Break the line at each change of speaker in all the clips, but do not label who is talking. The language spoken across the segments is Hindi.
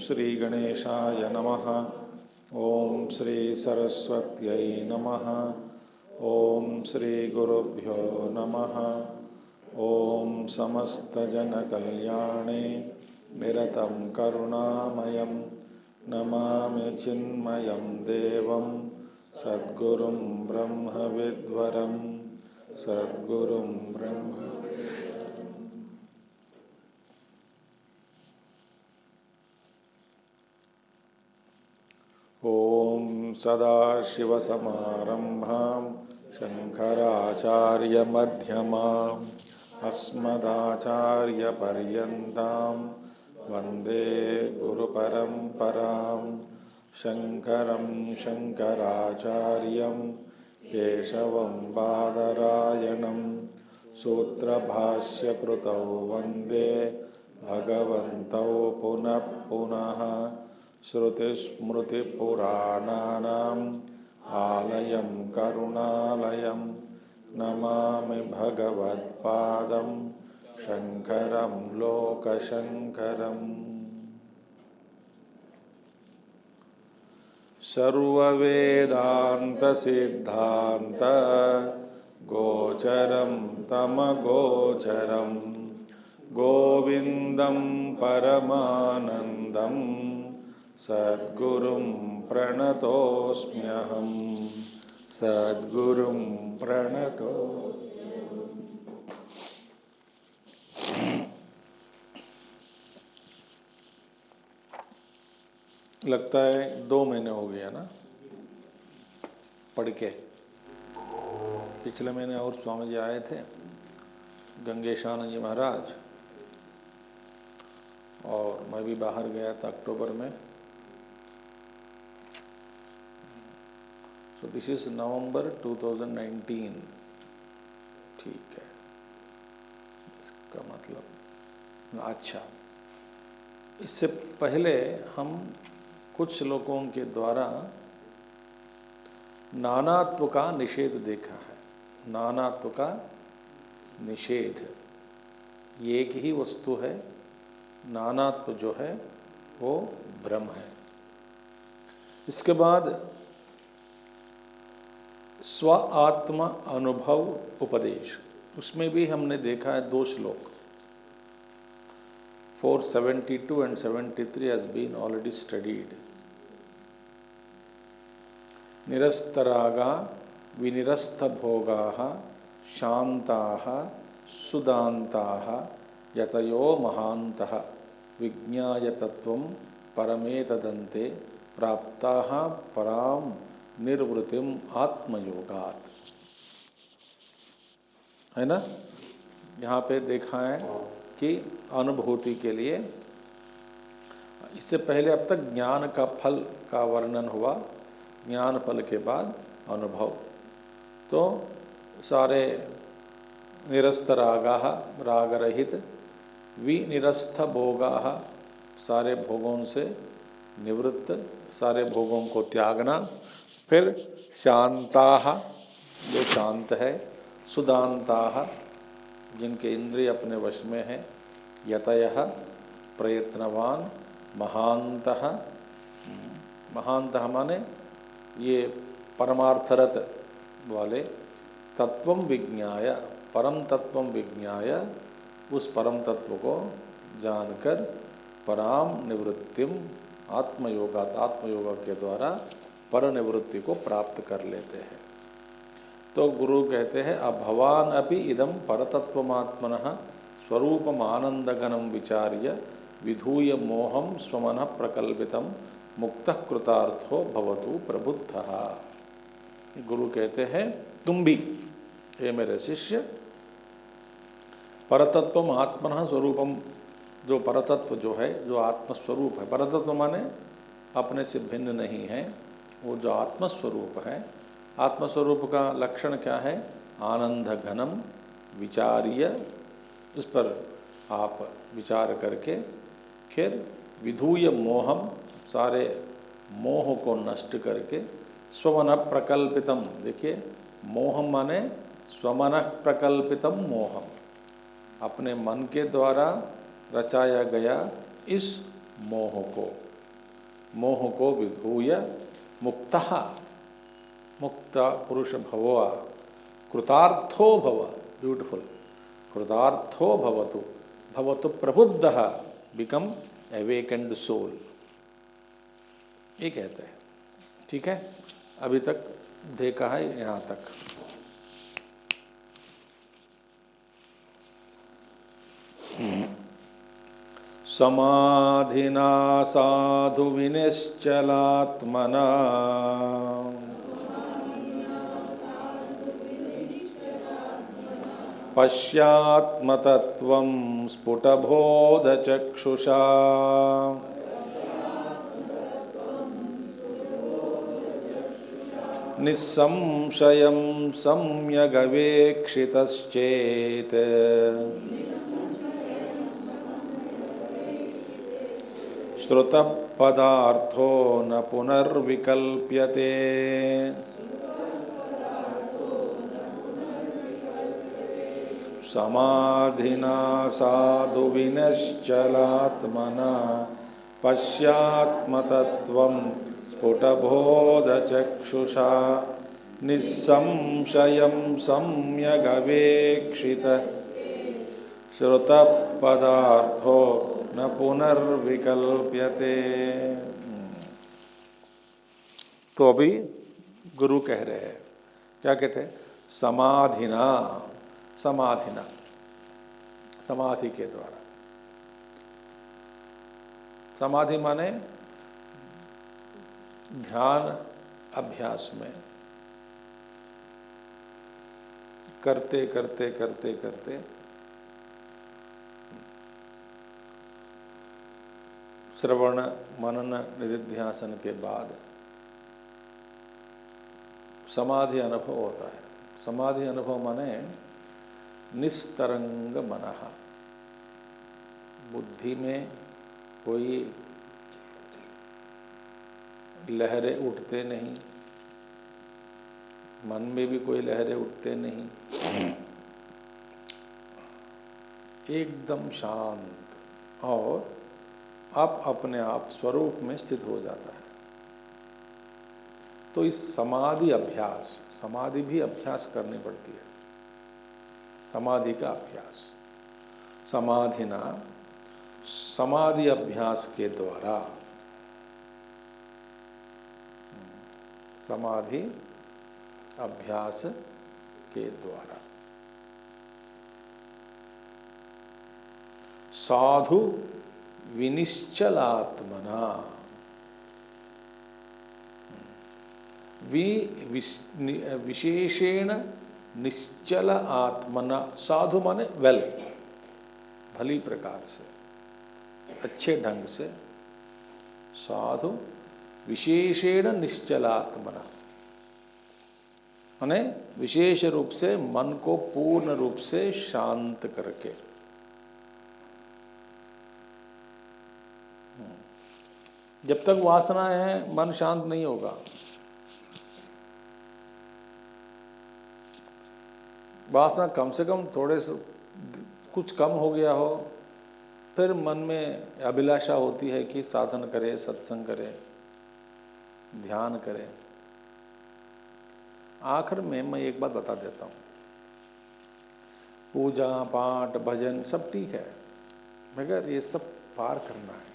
श्री गणेशाय नमः। ओम श्री सरस्वत्यै नमः। ओम श्री गुरुभ्यो नमः। ओम समस्तजनकल्याणे निरतं करुणामयं नमामि चिन्मयं देवं सद्गुरुं ब्रह्मविद्वरं सद्गुरुं ब्रह्म। ओम सदाशिवसमारंभां शंकराचार्यमध्यमाम् अस्मदाचार्यपर्यन्तां वन्दे गुरुपरम्परां। शंकरं शंकराचार्यं केशवं बादरायणं सूत्रभाष्यकृतौ वन्दे भगवन्तौ पुनः पुनः। श्रुतिस्मृतिपुराणानाम् आलयं करुणालयं नमामि भगवत्पादं शंकरं लोकशंकरम्। सर्ववेदान्तसिद्धान्त गोचरं तमगोचरं गोविन्दं परमानन्दं सद्गुरुं प्रणतोऽस्म्यहम् सद्गुरुं प्रणतो। लगता है 2 महीने हो गया ना पढ़ के। पिछले महीने और स्वामी जी आए थे, गंगेशानंद जी महाराज, और मैं भी बाहर गया था अक्टूबर में। So this is November 2019। ठीक है, इसका मतलब अच्छा। इससे पहले हम कुछ श्लोकों के द्वारा नानात्व का निषेध देखा है। नानात्व का निषेध, ये एक ही वस्तु है, नानात्व जो है वो ब्रह्म है। इसके बाद स्व आत्म अनुभव उपदेश, उसमें भी हमने देखा है 2 श्लोक। 472 and 73 has been already studied। निरस्तरागा विनिरस्त भोगाः शान्ताः सुदान्ताः यतयो महान्तः विज्ञाय तत्वं परमेतदन्ते प्राप्ताः पराम निर्वृतिम आत्मयोगात्। है ना, यहाँ पे देखा है कि अनुभूति के लिए, इससे पहले अब तक ज्ञान का फल का वर्णन हुआ, ज्ञान फल के बाद अनुभव। तो सारे निरस्त रागाः राग रहित, विनिरस्त भोगाः सारे भोगों से निवृत्त, सारे भोगों को त्यागना। फिर शांताः जो शांत है, सुदान्ताः जिनके इंद्रिय अपने वश में है, यतयः प्रयत्नवान, महान्तः, महान्तः माने ये परमार्थरत वाले, तत्वं विज्ञाय परम तत्वं विज्ञाय उस परम तत्व को जानकर पराम निवृत्तिम आत्मयोगात् आत्मयोग के द्वारा पर निवृत्ति को प्राप्त कर लेते हैं। तो गुरु कहते हैं अभवान अपि इदं परतत्वमात्मनः स्वरूपमानंदगणं विचार्य विधूय मोहं स्वमनः प्रकल्पितं मुक्तः कृतार्थो भवतु प्रबुद्धः। गुरु कहते हैं तुम भी, हे मेरे शिष्य, परतत्वम आत्मनः स्वरूपम जो परतत्व जो है, जो आत्मस्वरूप है, परतत्व माने अपने से भिन्न नहीं है, वो जो आत्मस्वरूप है, आत्मस्वरूप का लक्षण क्या है? आनंद घनम विचार्य, इस पर आप विचार करके फिर विधूय मोहम, सारे मोह को नष्ट करके स्वमन प्रकल्पितम, देखिए मोह माने स्वमन प्रकल्पितम मोहम, अपने मन के द्वारा रचाया गया इस मोह को विधूय मुक्तः, मुक्त पुरुष भव, कृतार्थो भव, ब्यूटिफुल, कृतार्थो भवतु, भवतु प्रबुद्धः, बिकम अवेकेंड सोल, ये कहते हैं। ठीक है, अभी तक देखा है यहाँ तक। समाधिना साधु विनिश्चलात्मना पश्यात्मतत्त्वं स्फुटबोधचक्षुषा निस्संशयं सम्यगवेक्षितश्चेत् श्रुतपदार्थो न पुनर्विकल्प्यते। समाधिना साधु विनश्चलात्मना पश्यात्मतत्त्वं स्फुटबोधचक्षुषा निस्संशयं सम्यगवेक्षित श्रुतपदार्थो न पुनर्विकल्प्यते। तो अभी गुरु कह रहे हैं, क्या कहते हैं? समाधिना, समाधिना, समाधि के द्वारा। समाधि माने ध्यान अभ्यास में करते करते करते करते श्रवण मनन निधिध्यासन के बाद समाधि अनुभव होता है। समाधि अनुभव माने निस्तरंग मनः, बुद्धि में कोई लहरें उठते नहीं, मन में भी कोई लहरें उठते नहीं, एकदम शांत और आप अपने आप स्वरूप में स्थित हो जाता है। तो इस समाधि अभ्यास, समाधि भी अभ्यास करनी पड़ती है, समाधि का अभ्यास। समाधिना, समाधि अभ्यास के द्वारा, समाधि अभ्यास के द्वारा साधु विनिश्चलात्मना, विशेषेण निश्चल आत्मना, साधु माने वेल, भली प्रकार से, अच्छे ढंग से, साधु विशेषेण निश्चलात्मना माने विशेष रूप से मन को पूर्ण रूप से शांत करके। जब तक वासना है मन शांत नहीं होगा। वासना कम से कम थोड़े से कुछ कम हो गया हो, फिर मन में अभिलाषा होती है कि साधन करे, सत्संग करे, ध्यान करे। आखिर में मैं एक बात बता देता हूँ, पूजा पाठ भजन सब ठीक है, मगर ये सब पार करना है।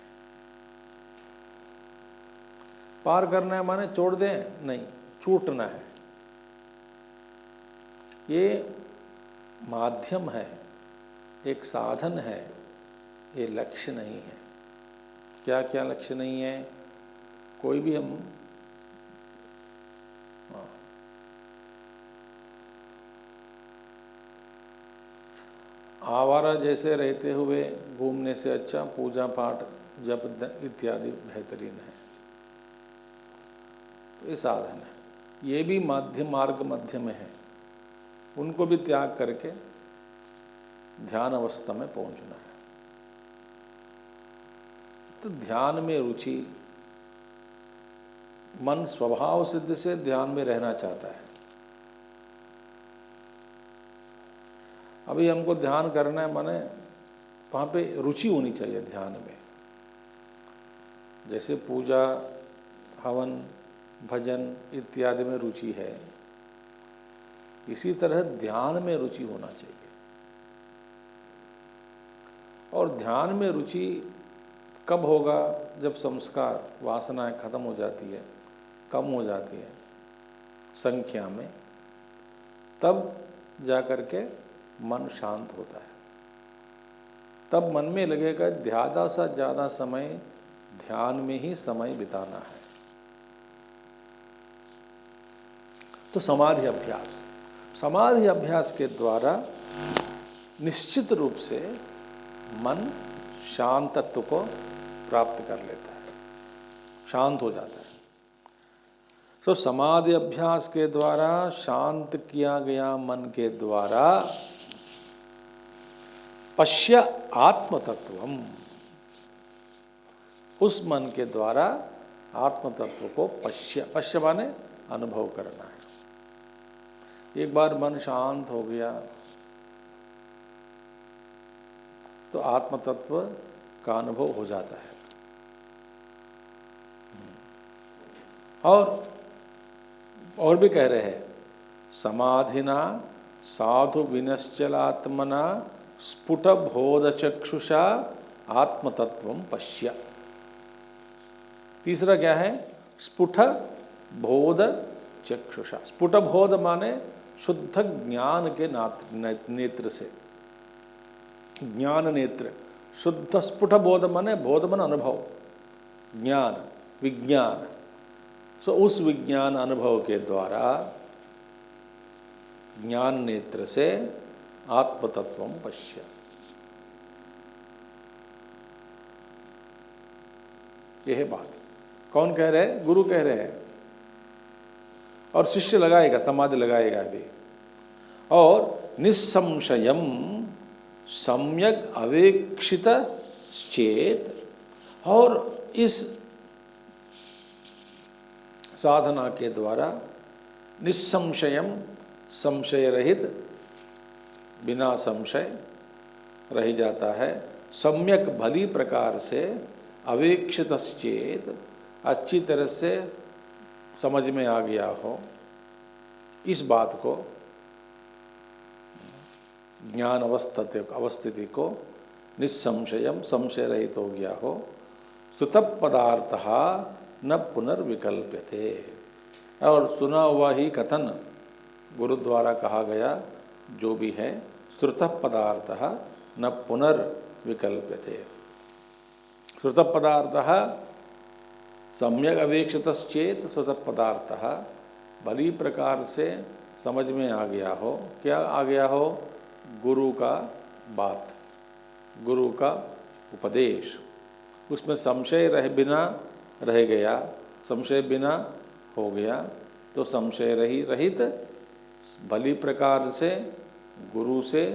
पार करना है माने छोड़ दें नहीं, छूटना है। ये माध्यम है, एक साधन है, ये लक्ष्य नहीं है। क्या क्या लक्ष्य नहीं है? कोई भी हम आवारा जैसे रहते हुए घूमने से अच्छा पूजा पाठ जप इत्यादि बेहतरीन है। तो ये साधन है, ये भी मार्ग मध्य में है, उनको भी त्याग करके ध्यान अवस्था में पहुंचना है। तो ध्यान में रुचि, मन स्वभाव सिद्ध से ध्यान में रहना चाहता है। अभी हमको ध्यान करना है, माने वहाँ पे रुचि होनी चाहिए ध्यान में। जैसे पूजा, हवन, भजन इत्यादि में रुचि है, इसी तरह ध्यान में रुचि होना चाहिए। और ध्यान में रुचि कब होगा? जब संस्कार, वासनाएं खत्म हो जाती है, कम हो जाती है संख्या में, तब जाकर के मन शांत होता है। तब मन में लगेगा ज़्यादा से ज़्यादा समय ध्यान में ही समय बिताना है। तो समाधि अभ्यास, समाधि अभ्यास के द्वारा निश्चित रूप से मन शांतत्व को प्राप्त कर लेता है, शांत हो जाता है। तो समाधि अभ्यास के द्वारा शांत किया गया मन के द्वारा पश्य आत्मतत्वम, उस मन के द्वारा आत्मतत्व को पश्य माने अनुभव करना है। एक बार मन शांत हो गया तो आत्मतत्व का अनुभव हो जाता है। और भी कह रहे हैं, समाधिना साधु विनश्चलात्मना स्फुट बोध चक्षुषा आत्मतत्वम पश्य। तीसरा क्या है? स्फुट बोध चक्षुषा। स्फुट बोध माने शुद्ध ज्ञान के नेत्र से, ज्ञान नेत्र। शुद्ध स्फुट बोध माने, बोध माने अनुभव, ज्ञान, विज्ञान। सो उस विज्ञान अनुभव के द्वारा ज्ञान नेत्र से आत्मतत्वम पश्य। यह है बात। कौन कह रहे हैं? गुरु कह रहे हैं। और शिष्य लगाएगा, समाधि लगाएगा अभी। और निस्संशयम सम्यक अवेक्षित चेत, और इस साधना के द्वारा निस्संशयम, संशय रहित, बिना संशय रह जाता है। सम्यक भली प्रकार से, अवेक्षित चेत अच्छी तरह से समझ में आ गया हो इस बात को, ज्ञान अवस्थिति को, निस्संशयम संशय रहित हो गया हो। श्रुत पदार्थः न पुनर्विकल्प्यते, और सुना हुआ ही कथन गुरु द्वारा कहा गया जो भी है, श्रुत पदार्थः न पुनर्विकल्प्यते। श्रुत पदार्थः सम्यक अवेक्षितश्चेत, श्रुत पदार्थः भली प्रकार से समझ में आ गया हो। क्या आ गया हो? गुरु का बात, गुरु का उपदेश, उसमें संशय बिना रह गया, संशय बिना हो गया। तो संशय रहित भली प्रकार से गुरु से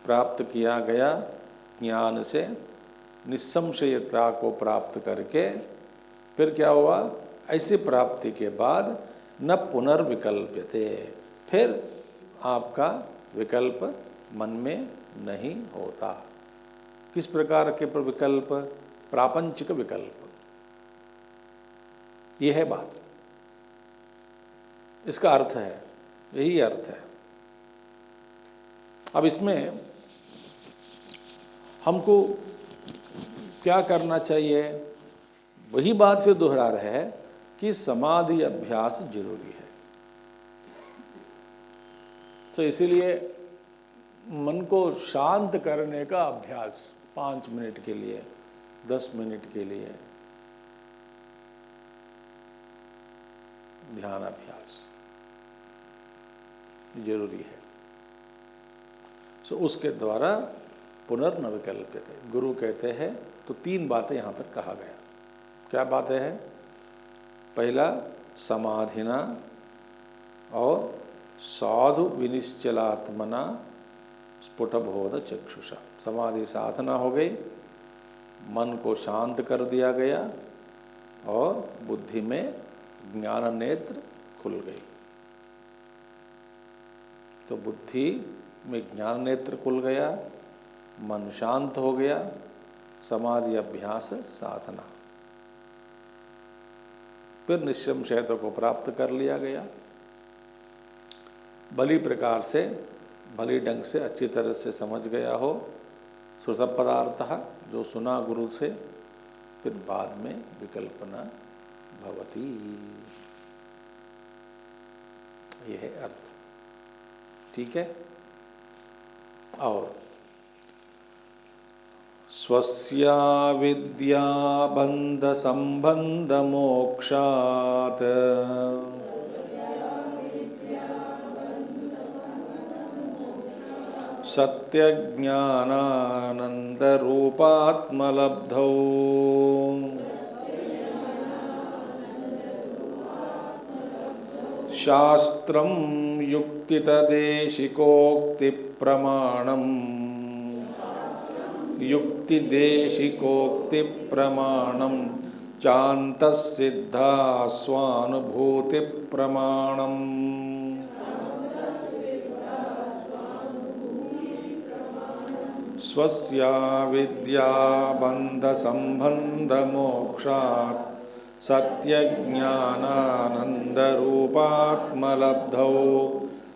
प्राप्त किया गया ज्ञान से निस्संशयता को प्राप्त करके फिर क्या हुआ? ऐसी प्राप्ति के बाद न पुनर्विकल्प्यते, फिर आपका विकल्प मन में नहीं होता। किस प्रकार के विकल्प? प्रापंचिक विकल्प। यह है बात, इसका अर्थ है, यही अर्थ है। अब इसमें हमको क्या करना चाहिए? वही बात फिर दोहरा रहे हैं कि समाधि अभ्यास जरूरी है। तो इसीलिए मन को शांत करने का अभ्यास 5 मिनट के लिए, 10 मिनट के लिए ध्यान अभ्यास जरूरी है। सो उसके द्वारा पुनर्न विकल्प्यते। गुरु कहते हैं तो तीन बातें यहाँ पर कहा गया। क्या बातें हैं? पहला समाधिना और साधु विनिश्चलात्मना स्फुटबोध चक्षुषा। समाधि साधना हो गई, मन को शांत कर दिया गया और बुद्धि में ज्ञान नेत्र खुल गई। तो बुद्धि में ज्ञान नेत्र खुल गया, मन शांत हो गया, समाधि अभ्यास साधना, फिर निश्चमशयता को प्राप्त कर लिया गया। भली प्रकार से, भली ढंग से, अच्छी तरह से समझ गया हो श्रुत पदार्थ, जो सुना गुरु से, फिर बाद में विकल्पना भवती। यह है अर्थ। ठीक है। और स्वस्या विद्या बंध संबंध मोक्षात् सत्य ज्ञानानंद रूपात्मलब्धौ शास्त्रं युक्तितदेशिकोक्ति प्रमाणम् युक्तिदेशिकोक्ति प्रमाणं चान्तसिद्धा स्वानुभूति प्रमाणम्। स्वस्या विद्या बंध संबंध मोक्षात् सत्य ज्ञानानंद रूपात्मलब्धौ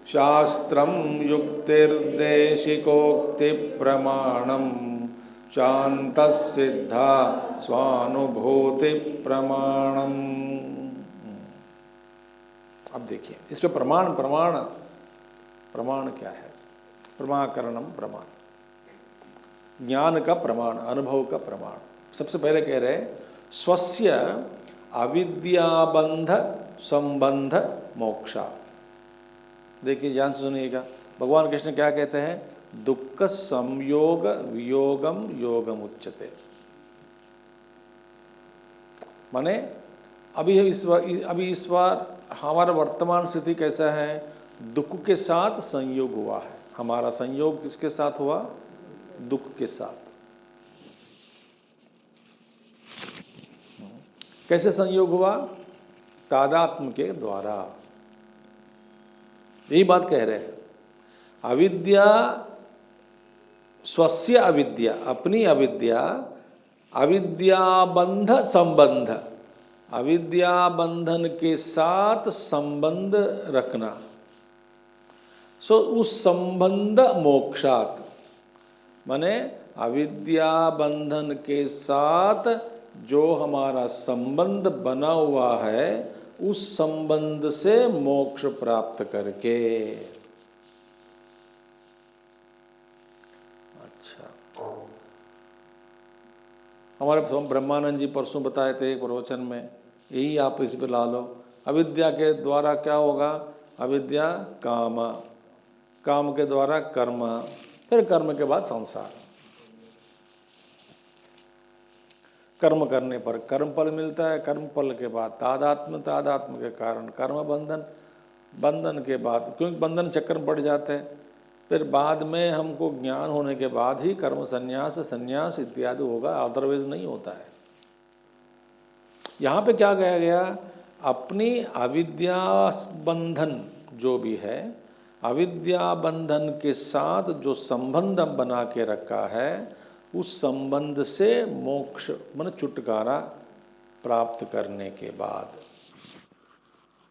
शास्त्रं युक्तिर्देशिकोक्ति प्रमाणं शान्तसिद्धा स्वानुभूति प्रमाणम्। अब देखिए इस पे प्रमाण क्या है? प्रमाकरणम प्रमाण, ज्ञान का प्रमाण, अनुभव का प्रमाण। सबसे पहले कह रहे हैं स्वस्य अविद्याबंध संबंध मोक्षा। देखिए ध्यान से सुनिएगा, भगवान कृष्ण क्या कहते हैं? दुख संयोग वियोगम योगम उच्यते। माने अभी इस बार हमारा वर्तमान स्थिति कैसा है? दुख के साथ संयोग हुआ है। हमारा संयोग किसके साथ हुआ? दुख के साथ। कैसे संयोग हुआ? तादात्म्य के द्वारा। यही बात कह रहे हैं। अविद्या, स्वस्य अविद्या, अपनी अविद्या, अविद्याबंध संबंध, अविद्या बंधन के साथ संबंध रखना। सो उस संबंध मोक्षात, माने अविद्या बंधन के साथ जो हमारा संबंध बना हुआ है, उस संबंध से मोक्ष प्राप्त करके। अच्छा, हमारे ब्रह्मानंद जी परसों बताए थे एक प्रवचन में, यही आप इस पे ला लो। अविद्या के द्वारा क्या होगा? अविद्या काम, काम के द्वारा कर्म, फिर कर्म के बाद संसार। कर्म करने पर कर्म फल मिलता है, कर्म फल के बाद तादात्म्य, तादात्म्य के कारण कर्म बंधन, बंधन के बाद, क्योंकि बंधन चक्र में पड़ जाते हैं, फिर बाद में हमको ज्ञान होने के बाद ही कर्म संन्यास, संन्यास इत्यादि होगा, अदरवाइज नहीं होता है। यहाँ पे क्या कहा गया? अपनी अविद्या बंधन जो भी है, अविद्या बंधन के साथ जो संबंध बना के रखा है, उस संबंध से मोक्ष मन छुटकारा प्राप्त करने के बाद,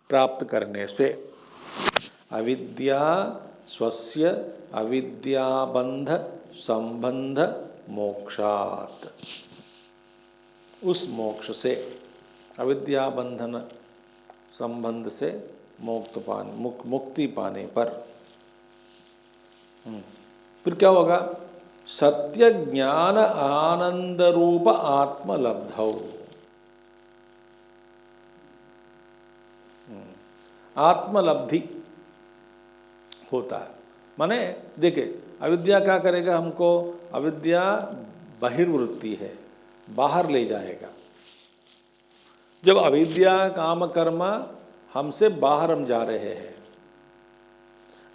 प्राप्त करने से अविद्या स्वस्य अविद्याबंध संबंध मोक्षात्, उस मोक्ष से, अविद्या बंधन संबंध से मुक्ति पाने पर फिर क्या होगा? सत्य ज्ञान आनंद रूप आत्मलब्धौ। आत्मलब्धि होता है। माने देखिए अविद्या क्या करेगा हमको? अविद्या बहिर्वृत्ति है, बाहर ले जाएगा। जब अविद्या काम कर्म हमसे बाहर हम जा रहे हैं,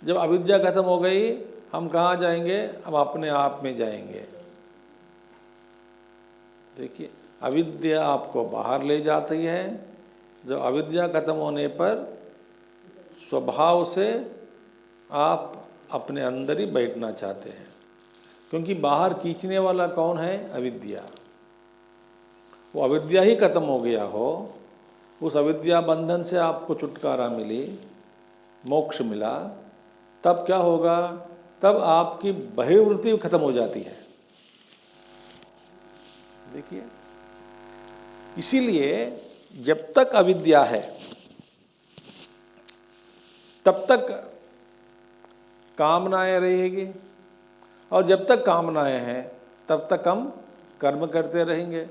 जब अविद्या खत्म हो गई हम कहाँ जाएंगे? अब अपने आप में जाएंगे। देखिए, अविद्या आपको बाहर ले जाती है। जब अविद्या खत्म होने पर स्वभाव से आप अपने अंदर ही बैठना चाहते हैं, क्योंकि बाहर खींचने वाला कौन है? अविद्या। वो अविद्या ही खत्म हो गया हो, उस अविद्या बंधन से आपको छुटकारा मिली, मोक्ष मिला, तब क्या होगा? तब आपकी बहिर्वृत्ति खत्म हो जाती है। देखिए, इसीलिए जब तक अविद्या है तब तक कामनाएं रहेगी, और जब तक कामनाएं हैं तब तक हम कर्म करते रहेंगे,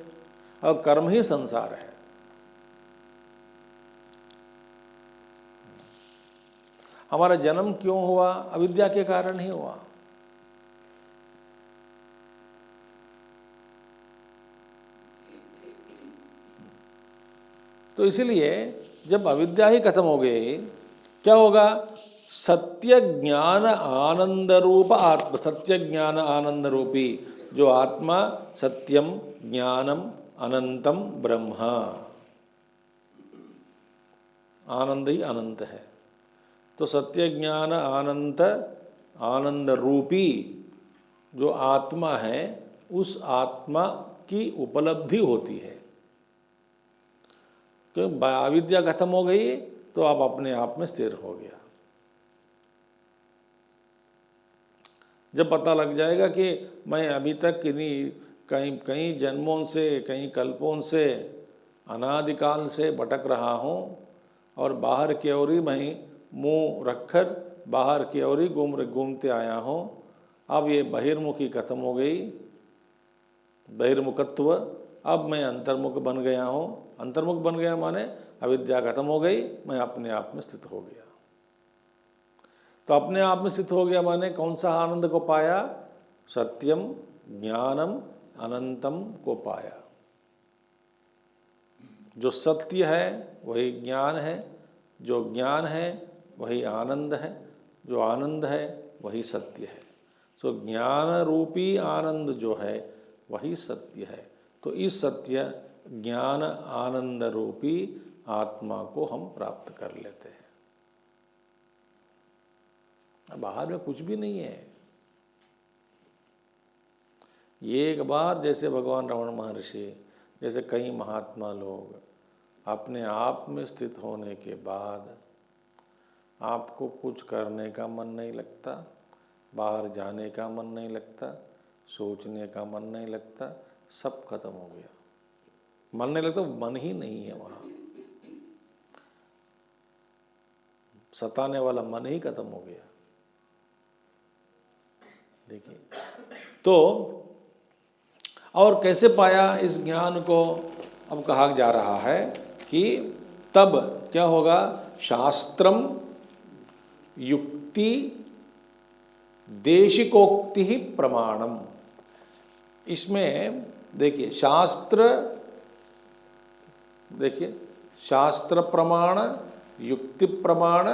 और कर्म ही संसार है। हमारा जन्म क्यों हुआ? अविद्या के कारण ही हुआ। तो इसलिए जब अविद्या ही खत्म हो गई, क्या होगा? सत्य ज्ञान आनंद रूप आत्मा, सत्य ज्ञान आनंद रूपी जो आत्मा सत्यम ज्ञानम अनंतम ब्रह्म, आनंद ही अनंत है। तो सत्य ज्ञान आनंद आनंद रूपी जो आत्मा है, उस आत्मा की उपलब्धि होती है। क्योंकि अविद्या खत्म हो गई तो आप अपने आप में स्थिर हो गया। जब पता लग जाएगा कि मैं अभी तक कई जन्मों से, कई कल्पों से, अनादिकाल से भटक रहा हूँ, और बाहर की ओर ही मैं मुँह रखकर बाहर की ओर ही घूमते आया हूँ। अब ये बहिर्मुखी खत्म हो गई, बहिर्मुखत्व, अब मैं अंतर्मुख बन गया हूँ। अंतर्मुख बन गया माने अविद्या खत्म हो गई, मैं अपने आप में स्थित हो गया। तो अपने आप में स्थित हो गया माने कौन सा आनंद को पाया? सत्यम ज्ञानम अनंतम को पाया। जो सत्य है वही ज्ञान है, जो ज्ञान है वही आनंद है, जो आनंद है वही सत्य है। तो ज्ञान रूपी आनंद जो है वही सत्य है। तो इस सत्य ज्ञान आनंद रूपी आत्मा को हम प्राप्त कर लेते हैं। बाहर में कुछ भी नहीं है। एक बार जैसे भगवान रमण महर्षि जैसे कई महात्मा लोग अपने आप में स्थित होने के बाद आपको कुछ करने का मन नहीं लगता, बाहर जाने का मन नहीं लगता, सोचने का मन नहीं लगता, सब खत्म हो गया। मन नहीं लगता, मन ही नहीं है वहाँ, सताने वाला मन ही खत्म हो गया। देखिए, तो और कैसे पाया इस ज्ञान को? अब कहा जा रहा है कि तब क्या होगा? शास्त्रम युक्ति देशिकोक्ति ही प्रमाणम। इसमें देखिए शास्त्र, देखिए शास्त्र प्रमाण, युक्ति प्रमाण,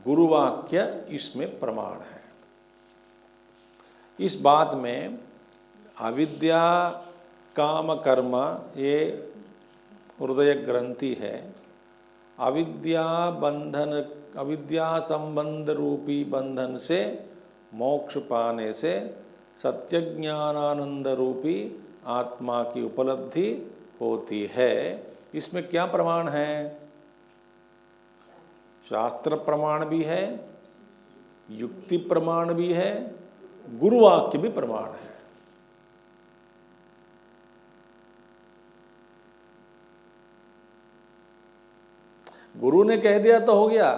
गुरुवाक्य इसमें प्रमाण है। इस बात में अविद्या काम कर्म ये हृदय ग्रंथि है। अविद्या बंधन, अविद्या संबंध रूपी बंधन से मोक्ष पाने से सत्य ज्ञानानंद रूपी आत्मा की उपलब्धि होती है। इसमें क्या प्रमाण है? शास्त्र प्रमाण भी है, युक्ति प्रमाण भी है, गुरुवाक्य भी प्रमाण है। गुरु ने कह दिया तो हो गया।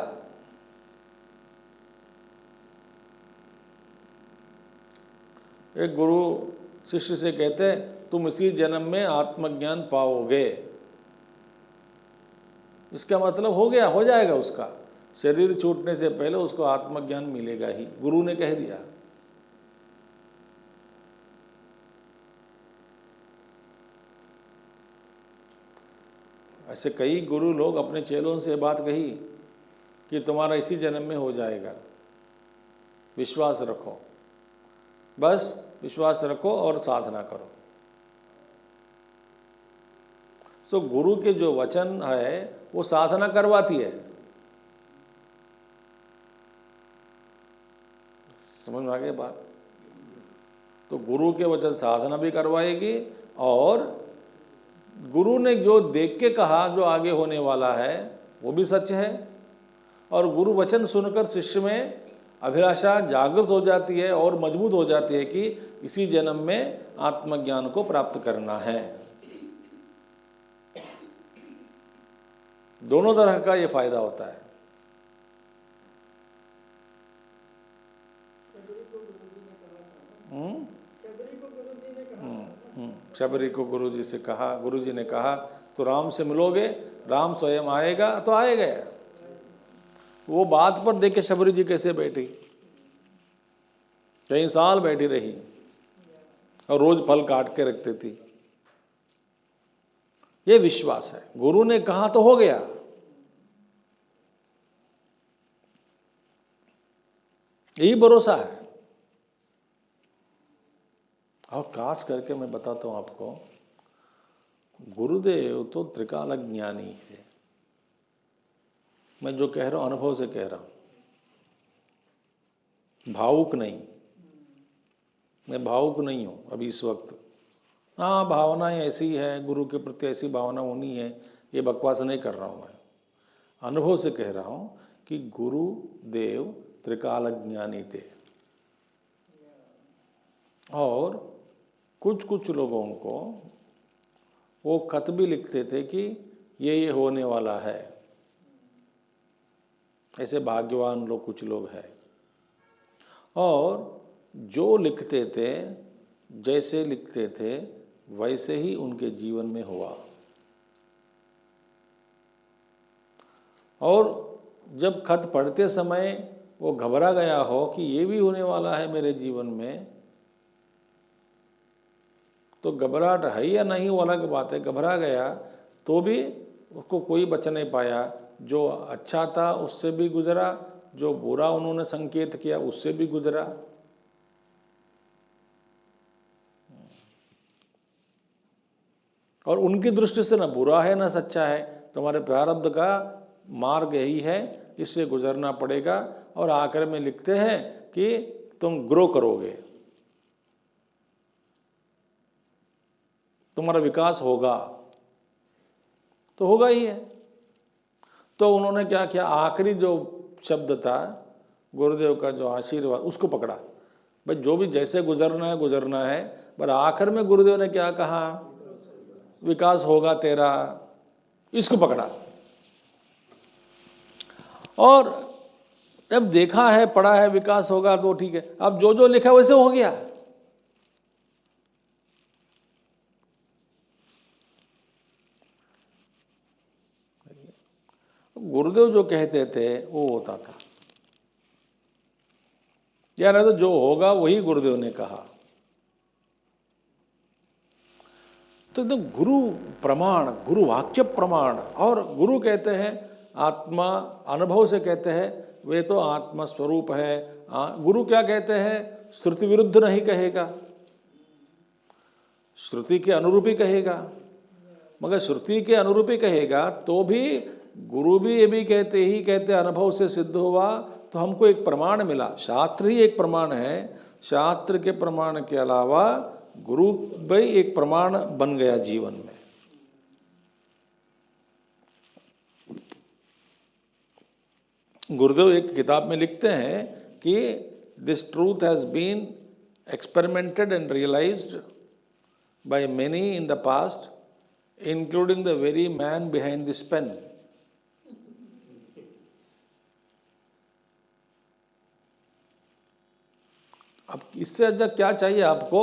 एक गुरु शिष्य से कहते तुम इसी जन्म में आत्मज्ञान पाओगे। इसका मतलब हो गया, हो जाएगा उसका, शरीर छूटने से पहले उसको आत्मज्ञान मिलेगा ही, गुरु ने कह दिया। ऐसे कई गुरु लोग अपने चेलों से बात कही कि तुम्हारा इसी जन्म में हो जाएगा, विश्वास रखो, बस विश्वास रखो और साधना करो। तो गुरु के जो वचन है वो साधना करवाती है। समझ में आ गई बात? तो गुरु के वचन साधना भी करवाएगी, और गुरु ने जो देख के कहा जो आगे होने वाला है वो भी सच है, और गुरु वचन सुनकर शिष्य में अभिलाषा जागृत हो जाती है और मजबूत हो जाती है कि इसी जन्म में आत्मज्ञान को प्राप्त करना है। दोनों तरह का ये फायदा होता है। शबरी को गुरुजी से कहा, गुरुजी ने कहा तो राम से मिलोगे, राम स्वयं आएगा, तो आएगा। वो बात पर देखे शबरी जी कैसे बैठी, कई साल बैठी रही और रोज फल काट के रखती थी। ये विश्वास है, गुरु ने कहा तो हो गया। यही भरोसा है। और खास करके मैं बताता हूं आपको, गुरुदेव तो त्रिकाल ज्ञानी है। मैं जो कह रहा हूं अनुभव से कह रहा हूं, भावुक नहीं। मैं भावुक नहीं हूं अभी इस वक्त। हाँ, भावनाएं ऐसी है, गुरु के प्रति ऐसी भावना होनी है, ये बकवास नहीं कर रहा हूं मैं। अनुभव से कह रहा हूं कि गुरुदेव त्रिकाल ज्ञानी थे, और कुछ कुछ लोगों को वो खत भी लिखते थे कि ये होने वाला है। ऐसे भाग्यवान लोग कुछ लोग हैं, और जो लिखते थे, जैसे लिखते थे वैसे ही उनके जीवन में हुआ। और जब खत पढ़ते समय वो घबरा गया हो कि ये भी होने वाला है मेरे जीवन में, तो घबराहट है या नहीं वो अलग बात है। घबरा गया तो भी उसको कोई बच नहीं पाया। जो अच्छा था उससे भी गुजरा, जो बुरा उन्होंने संकेत किया उससे भी गुजरा। और उनकी दृष्टि से ना बुरा है ना सच्चा है, तुम्हारे प्रारब्ध का मार्ग यही है, इससे गुजरना पड़ेगा। और आखिर में लिखते हैं कि तुम ग्रो करोगे, तुम्हारा विकास होगा, तो होगा ही है। तो उन्होंने क्या किया, आखिरी जो शब्द था गुरुदेव का, जो आशीर्वाद, उसको पकड़ा। भाई जो भी जैसे गुजरना है गुजरना है, पर आखिर में गुरुदेव ने क्या कहा, विकास होगा तेरा, इसको पकड़ा। और अब देखा है, पढ़ा है, विकास होगा तो ठीक है। अब जो जो लिखा वैसे हो गया। गुरुदेव जो कहते थे वो होता था, या नहीं तो जो होगा वही गुरुदेव ने कहा। तो एकदम गुरु प्रमाण, गुरु वाक्य प्रमाण। और गुरु कहते हैं आत्मा, अनुभव से कहते हैं वे तो आत्मा स्वरूप है। गुरु क्या कहते हैं, श्रुति विरुद्ध नहीं कहेगा, श्रुति के अनुरूप ही कहेगा। मगर श्रुति के अनुरूप ही कहेगा तो भी गुरु भी ये भी कहते अनुभव से सिद्ध हुआ, तो हमको एक प्रमाण मिला। शास्त्र ही एक प्रमाण है, शास्त्र के प्रमाण के अलावा गुरु भी एक प्रमाण बन गया जीवन में। गुरुदेव एक किताब में लिखते हैं कि this truth has been experimented and realised by many in the past, including the very man behind this pen. अब इससे अच्छा क्या चाहिए आपको?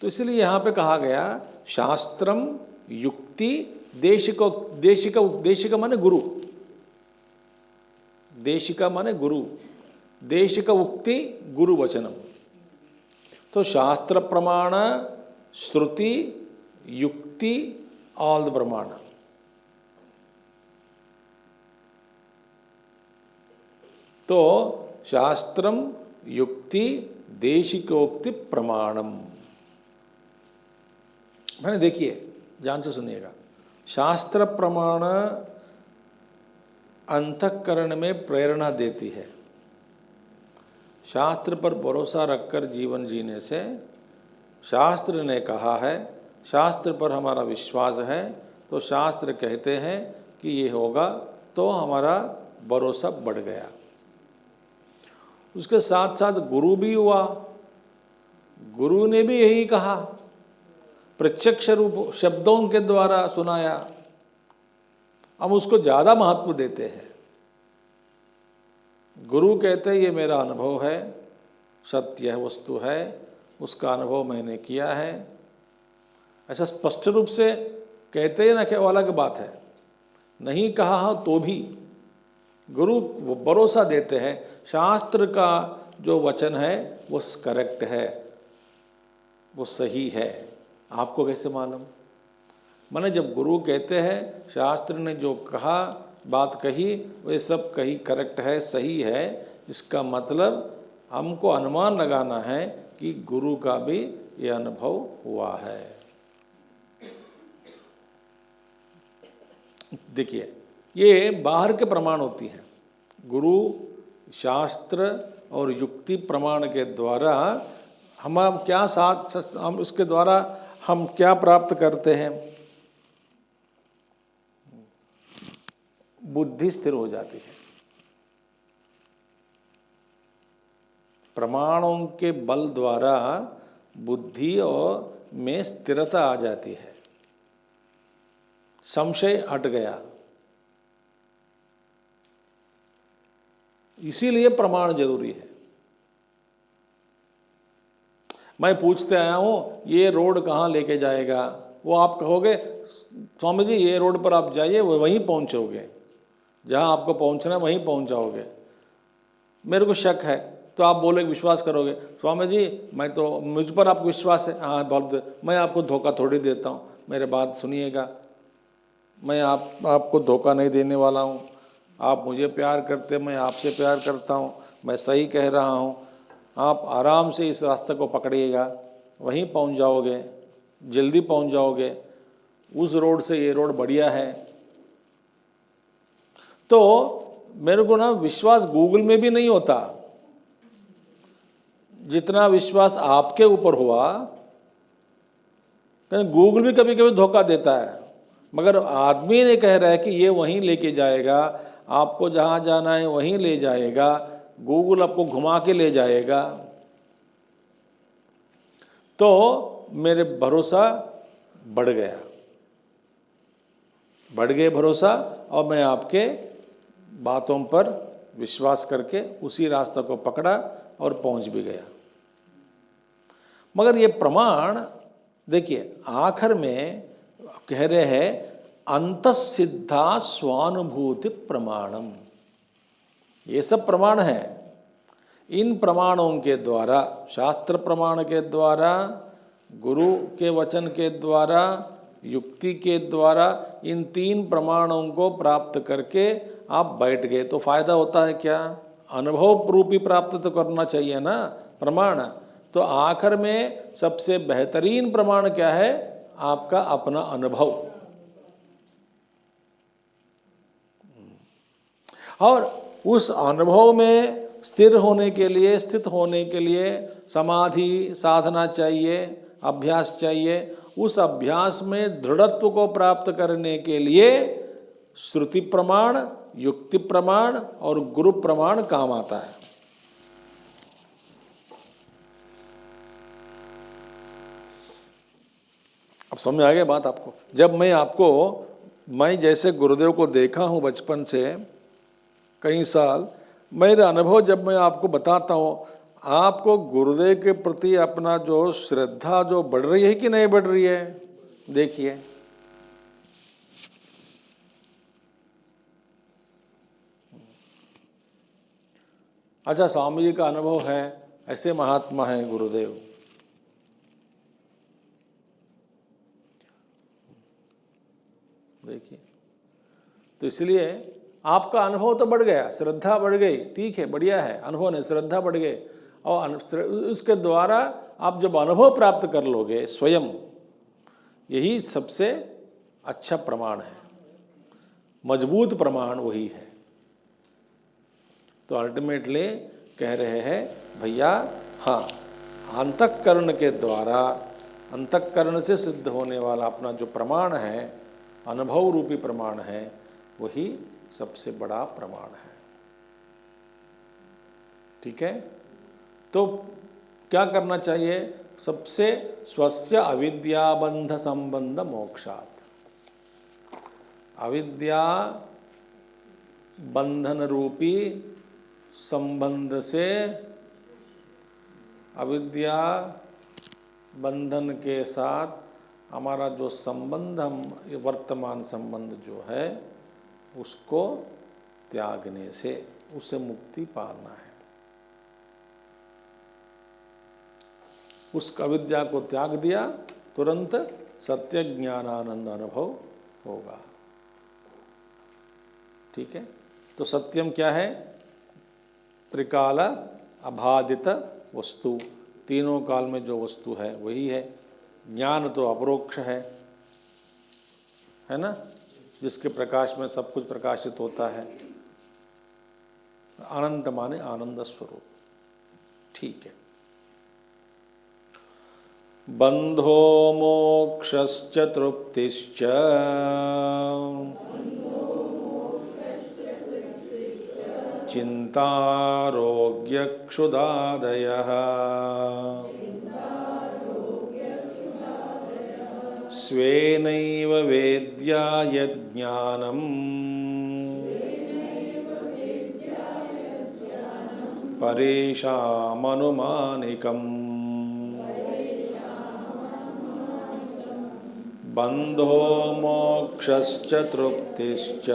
तो इसलिए यहां पे कहा गया शास्त्रम युक्ति देशिका माने गुरु, देशिका माने गुरु, देशिका उक्ति गुरु वचनम। तो शास्त्र प्रमाण, श्रुति, युक्ति, ऑल द प्रमाण। तो शास्त्रम युक्ति देशिकोक्ति प्रमाणम। मैंने देखिए, ध्यान से सुनिएगा, शास्त्र प्रमाण अंतःकरण में प्रेरणा देती है। शास्त्र पर भरोसा रखकर जीवन जीने से, शास्त्र ने कहा है, शास्त्र पर हमारा विश्वास है, तो शास्त्र कहते हैं कि ये होगा, तो हमारा भरोसा बढ़ गया। उसके साथ साथ गुरु भी हुआ, गुरु ने भी यही कहा, प्रत्यक्ष रूप शब्दों के द्वारा सुनाया। हम उसको ज़्यादा महत्व देते हैं। गुरु कहते हैं ये मेरा अनुभव है, सत्य है, वस्तु है, उसका अनुभव मैंने किया है, ऐसा स्पष्ट रूप से कहते हैं ना कि वो अलग बात है। नहीं कहा हो तो भी गुरु वो भरोसा देते हैं, शास्त्र का जो वचन है वो करेक्ट है, वो सही है। आपको कैसे मालूम? माने जब गुरु कहते हैं शास्त्र ने जो कहा, बात कही, वे सब कही करेक्ट है, सही है, इसका मतलब हमको अनुमान लगाना है कि गुरु का भी ये अनुभव हुआ है। देखिए, ये बाहर के प्रमाण होती हैं। गुरु, शास्त्र और युक्ति प्रमाण के द्वारा हम क्या हम इसके द्वारा हम क्या प्राप्त करते हैं? बुद्धि स्थिर हो जाती है। प्रमाणों के बल द्वारा बुद्धि और में स्थिरता आ जाती है, संशय हट गया। इसीलिए प्रमाण जरूरी है। मैं पूछते आया हूँ ये रोड कहाँ लेके जाएगा, वो आप कहोगे स्वामी जी ये रोड पर आप जाइए, वहीं पहुँचोगे, जहाँ आपको पहुँचना है वहीं पहुँच जाओगे। मेरे को शक है तो आप बोले विश्वास करोगे, स्वामी जी मैं तो मुझ पर आपको विश्वास है, हाँ बहुत, मैं आपको धोखा थोड़ी देता हूँ, मेरे बात सुनिएगा, मैं आपको धोखा नहीं देने वाला हूँ। आप मुझे प्यार करते, मैं आपसे प्यार करता हूँ, मैं सही कह रहा हूँ। आप आराम से इस रास्ते को पकड़िएगा, वहीं पहुँच जाओगे, जल्दी पहुँच जाओगे, उस रोड से ये रोड बढ़िया है। तो मेरे को ना विश्वास गूगल में भी नहीं होता, जितना विश्वास आपके ऊपर हुआ। गूगल भी कभी कभी धोखा देता है, मगर आदमी ने कह रहा है कि ये वहीं लेके जाएगा, आपको जहाँ जाना है वहीं ले जाएगा, गूगल आपको घुमा के ले जाएगा। तो मेरे भरोसा बढ़ गया, बढ़ गए भरोसा, और मैं आपके बातों पर विश्वास करके उसी रास्ते को पकड़ा और पहुंच भी गया। मगर ये प्रमाण देखिए आखिर में कह रहे हैं अंतःसिद्धा स्वानुभूति प्रमाणम। ये सब प्रमाण है। इन प्रमाणों के द्वारा, शास्त्र प्रमाण के द्वारा, गुरु के वचन के द्वारा, युक्ति के द्वारा, इन तीन प्रमाणों को प्राप्त करके आप बैठ गए तो फायदा होता है क्या? अनुभव रूपी प्राप्त तो करना चाहिए ना प्रमाण। तो आखिर में सबसे बेहतरीन प्रमाण क्या है? आपका अपना अनुभव। और उस अनुभव में स्थिर होने के लिए, स्थित होने के लिए समाधि साधना चाहिए, अभ्यास चाहिए। उस अभ्यास में दृढ़त्व को प्राप्त करने के लिए श्रुति प्रमाण, युक्ति प्रमाण और गुरु प्रमाण काम आता है। अब समझ आ गया बात आपको? जब मैं जैसे गुरुदेव को देखा हूँ बचपन से कई साल, मेरा अनुभव जब मैं आपको बताता हूँ, आपको गुरुदेव के प्रति अपना जो श्रद्धा जो बढ़ रही है कि नहीं बढ़ रही है? देखिए, अच्छा स्वामी जी का अनुभव है, ऐसे महात्मा हैं गुरुदेव, तो इसलिए आपका अनुभव तो बढ़ गया, श्रद्धा बढ़ गई, ठीक है, बढ़िया है, अनुभव नहीं, श्रद्धा बढ़ गई, और उसके द्वारा आप जब अनुभव प्राप्त कर लोगे स्वयं, यही सबसे अच्छा प्रमाण है, मजबूत प्रमाण वही है। तो अल्टीमेटली कह रहे हैं भैया, हाँ, अंतःकरण के द्वारा, अंतःकरण से सिद्ध होने वाला अपना जो प्रमाण है, अनुभव रूपी प्रमाण है, वही सबसे बड़ा प्रमाण है। ठीक है, तो क्या करना चाहिए? सबसे स्वस्य अविद्याबंध संबंध मोक्षात्, अविद्या बंधन रूपी संबंध से, अविद्या बंधन के साथ हमारा जो संबंध, हम वर्तमान संबंध जो है उसको त्यागने से, उससे मुक्ति पाना है। उस अविद्या को त्याग दिया, तुरंत सत्य ज्ञानानंद अनुभव होगा। ठीक है, तो सत्यम क्या है? त्रिकाल अबाधित वस्तु, तीनों काल में जो वस्तु है वही है। ज्ञान तो अपरोक्ष है ना, जिसके प्रकाश में सब कुछ प्रकाशित होता है। अनंत माने आनंद स्वरूप। ठीक है, बंधो मोक्षश्च तृप्तिश्च चिन्तारोग्यक्षुदादयः स्वेनैव वेद्या यज्ञानम् परेषामनुमानिकम्। बंधो मोक्षश्च तृप्तिश्च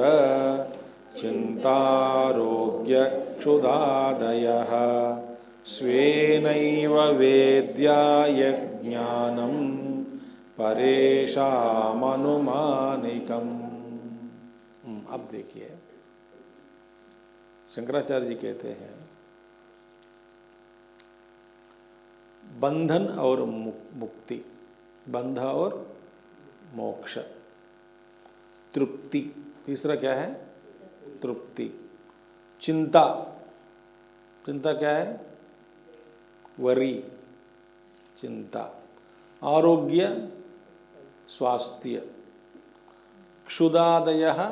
चिन्तारोग्यक्षुदादयः स्वेनैव वेद्या यज्ञानम् परेषामनुमानिकम्। अब देखिए, शंकराचार्य जी कहते हैं बंधन और मुक्ति, बंध और मोक्ष, तृप्ति, तीसरा क्या है? तृप्ति। चिंता, चिंता क्या है? वरी, चिंता। आरोग्य, स्वास्थ्य। क्षुदादयः,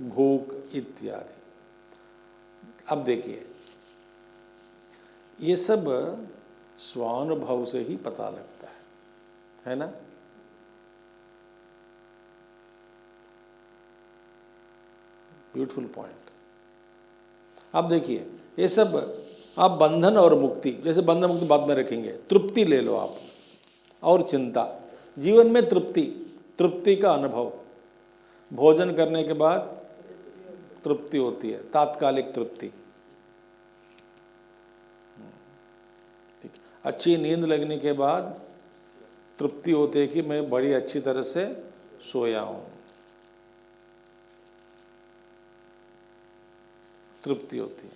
भूख इत्यादि। अब देखिए, ये सब स्वानुभव से ही पता लगता है ना? Beautiful point. अब देखिए, ये सब आप बंधन और मुक्ति, जैसे बंधन मुक्ति बाद में रखेंगे, तृप्ति ले लो आप, और चिंता। जीवन में तृप्ति, तृप्ति का अनुभव, भोजन करने के बाद तृप्ति होती है, तात्कालिक तृप्ति। ठीक, अच्छी नींद लगने के बाद तृप्ति होती है कि मैं बड़ी अच्छी तरह से सोया हूँ, तृप्ति होती है।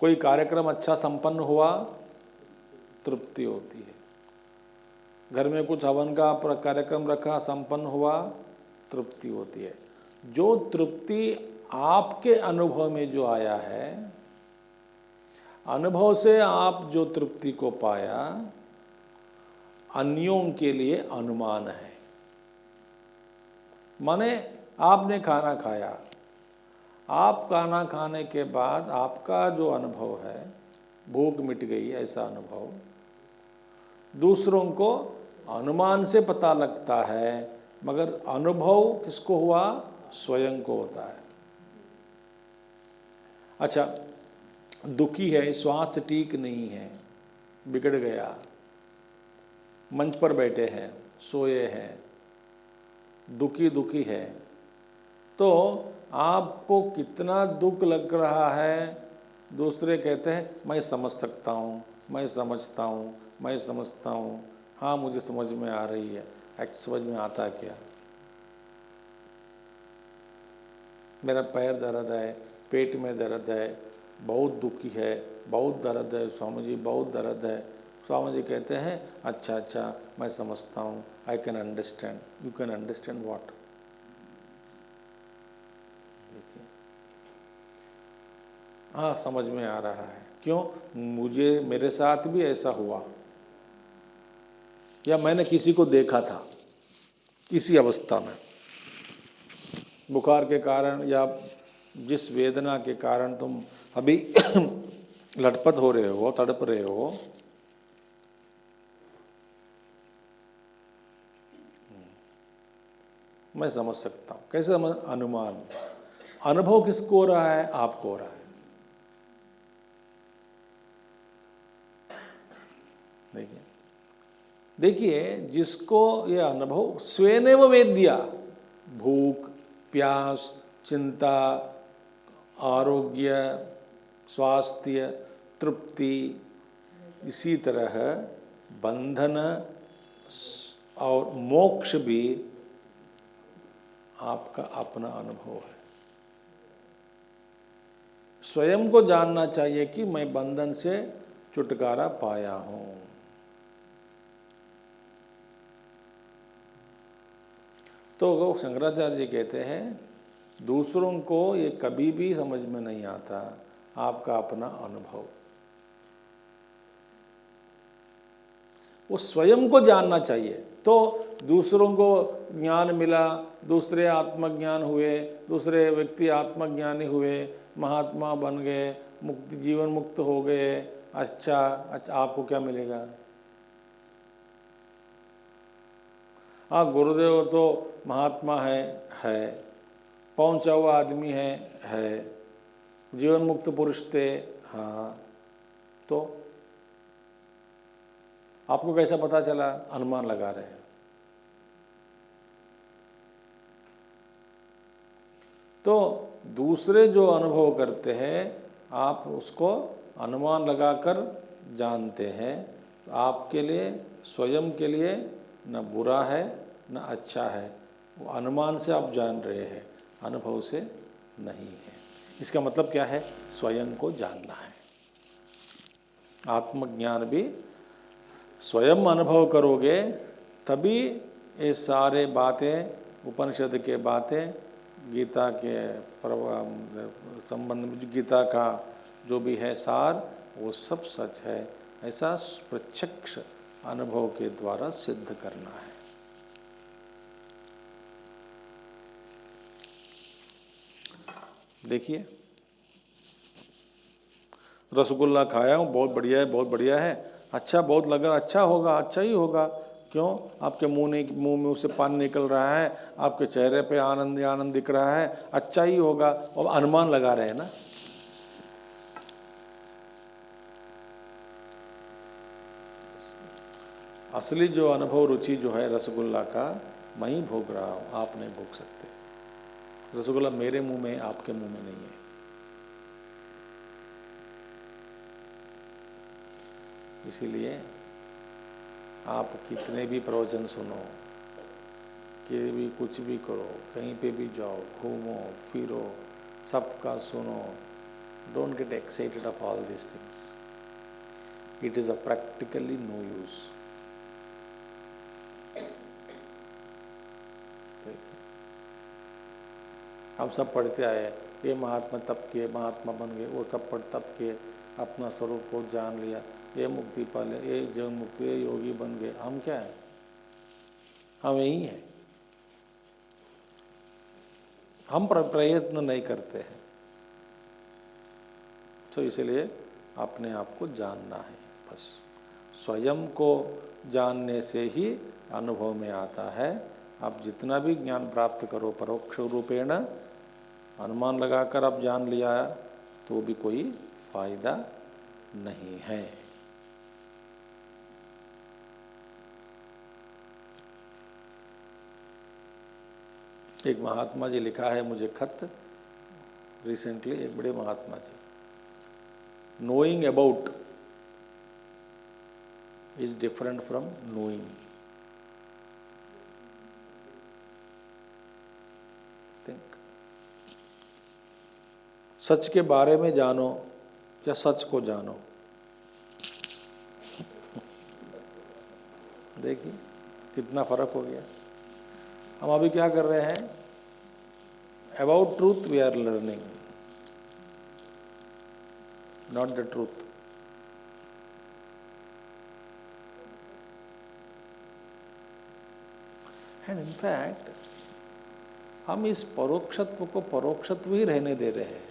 कोई कार्यक्रम अच्छा संपन्न हुआ, तृप्ति होती है। घर में कुछ हवन का कार्यक्रम रखा, संपन्न हुआ, तृप्ति होती है। जो तृप्ति आपके अनुभव में जो आया है, अनुभव से आप जो तृप्ति को पाया, अन्यों के लिए अनुमान है। माने आपने खाना खाया, आप खाना खाने के बाद आपका जो अनुभव है, भूख मिट गई, ऐसा अनुभव दूसरों को अनुमान से पता लगता है, मगर अनुभव किसको हुआ? स्वयं को होता है। अच्छा, दुखी है, स्वास्थ्य ठीक नहीं है, बिगड़ गया, मंच पर बैठे हैं, सोए हैं, दुखी दुखी है, तो आपको कितना दुख लग रहा है, दूसरे कहते हैं मैं समझ सकता हूँ, मैं समझता हूँ, मैं समझता हूँ, हाँ मुझे समझ में आ रही है। समझ में आता है क्या? मेरा पैर दर्द है, पेट में दर्द है, बहुत दुखी है, बहुत दर्द है स्वामी जी, बहुत दर्द है। स्वामी जी कहते हैं अच्छा अच्छा मैं समझता हूँ, I can understand. You can understand what? देखिए, हाँ समझ में आ रहा है। क्यों? मुझे मेरे साथ भी ऐसा हुआ, या मैंने किसी को देखा था इसी अवस्था में, बुखार के कारण या जिस वेदना के कारण तुम अभी लटपट हो रहे हो, तड़प रहे हो, मैं समझ सकता हूँ। कैसे समझ? अनुमान। अनुभव किसको हो रहा है? आपको हो रहा है। देखिए देखिए, जिसको ये अनुभव स्वेनेव वेद्या, भूख, प्यास, चिंता, आरोग्य, स्वास्थ्य, तृप्ति, इसी तरह बंधन और मोक्ष भी आपका अपना अनुभव है। स्वयं को जानना चाहिए कि मैं बंधन से छुटकारा पाया हूं। तो शंकराचार्य जी कहते हैं दूसरों को ये कभी भी समझ में नहीं आता, आपका अपना अनुभव। वो स्वयं को जानना चाहिए, तो दूसरों को ज्ञान मिला, दूसरे आत्मज्ञान हुए, दूसरे व्यक्ति आत्मज्ञानी हुए, महात्मा बन गए, मुक्ति जीवन मुक्त हो गए। अच्छा अच्छा, आपको क्या मिलेगा? हाँ, गुरुदेव तो महात्मा है, पहुंचा हुआ आदमी है, जीवन मुक्त पुरुष थे, हाँ, तो आपको कैसा पता चला? अनुमान लगा रहे हैं। तो दूसरे जो अनुभव करते हैं आप उसको अनुमान लगाकर जानते हैं, तो आपके लिए स्वयं के लिए न बुरा है न अच्छा है, वो अनुमान से आप जान रहे हैं, अनुभव से नहीं है। इसका मतलब क्या है? स्वयं को जानना है। आत्मज्ञान भी स्वयं अनुभव करोगे तभी ये सारे बातें, उपनिषद के बातें, गीता के संबंध में गीता का जो भी है सार, वो सब सच है, ऐसा प्रत्यक्ष अनुभव के द्वारा सिद्ध करना है। देखिए, रसगुल्ला खाया हूँ, बहुत बढ़िया है, बहुत बढ़िया है, अच्छा बहुत लगा, अच्छा होगा, अच्छा ही होगा। क्यों? आपके मुंह में उससे पानी निकल रहा है, आपके चेहरे पे आनंद आनंद दिख रहा है, अच्छा ही होगा, और अनुमान लगा रहे हैं ना। असली जो अनुभव रुचि जो है रसगुल्ला का, मैं ही भोग रहा हूँ, आप नहीं भोग सकते। रसगुल्ला मेरे मुंह में, आपके मुंह में नहीं है। इसीलिए आप कितने भी प्रवचन सुनो, कि भी कुछ भी करो, कहीं पे भी जाओ, घूमो फिरो, सबका सुनो, don't get excited of all this things, it is a practically no use. हम सब पढ़ते आए, ये महात्मा तप किए, महात्मा बन गए, वो तप किए, अपना स्वरूप को जान लिया, ये मुक्ति पा ले, ये जीवन मुक्ति, ये योगी बन गए। हम क्या है? हम यही हैं। हम प्रयत्न नहीं करते हैं। तो इसलिए अपने आप को जानना है, बस स्वयं को जानने से ही अनुभव में आता है। आप जितना भी ज्ञान प्राप्त करो परोक्ष रूपेण, अनुमान लगाकर आप जान लिया तो भी कोई फायदा नहीं है। एक महात्मा जी लिखा है मुझे खत रिसेंटली, एक बड़े महात्मा जी, knowing about is different from knowing. Think सच के बारे में जानो या सच को जानो। देखिए कितना फर्क हो गया। हम अभी क्या कर रहे हैं? About truth we are learning, not the truth. And in fact हम इस परोक्षत्व को परोक्षत्व ही रहने दे रहे हैं।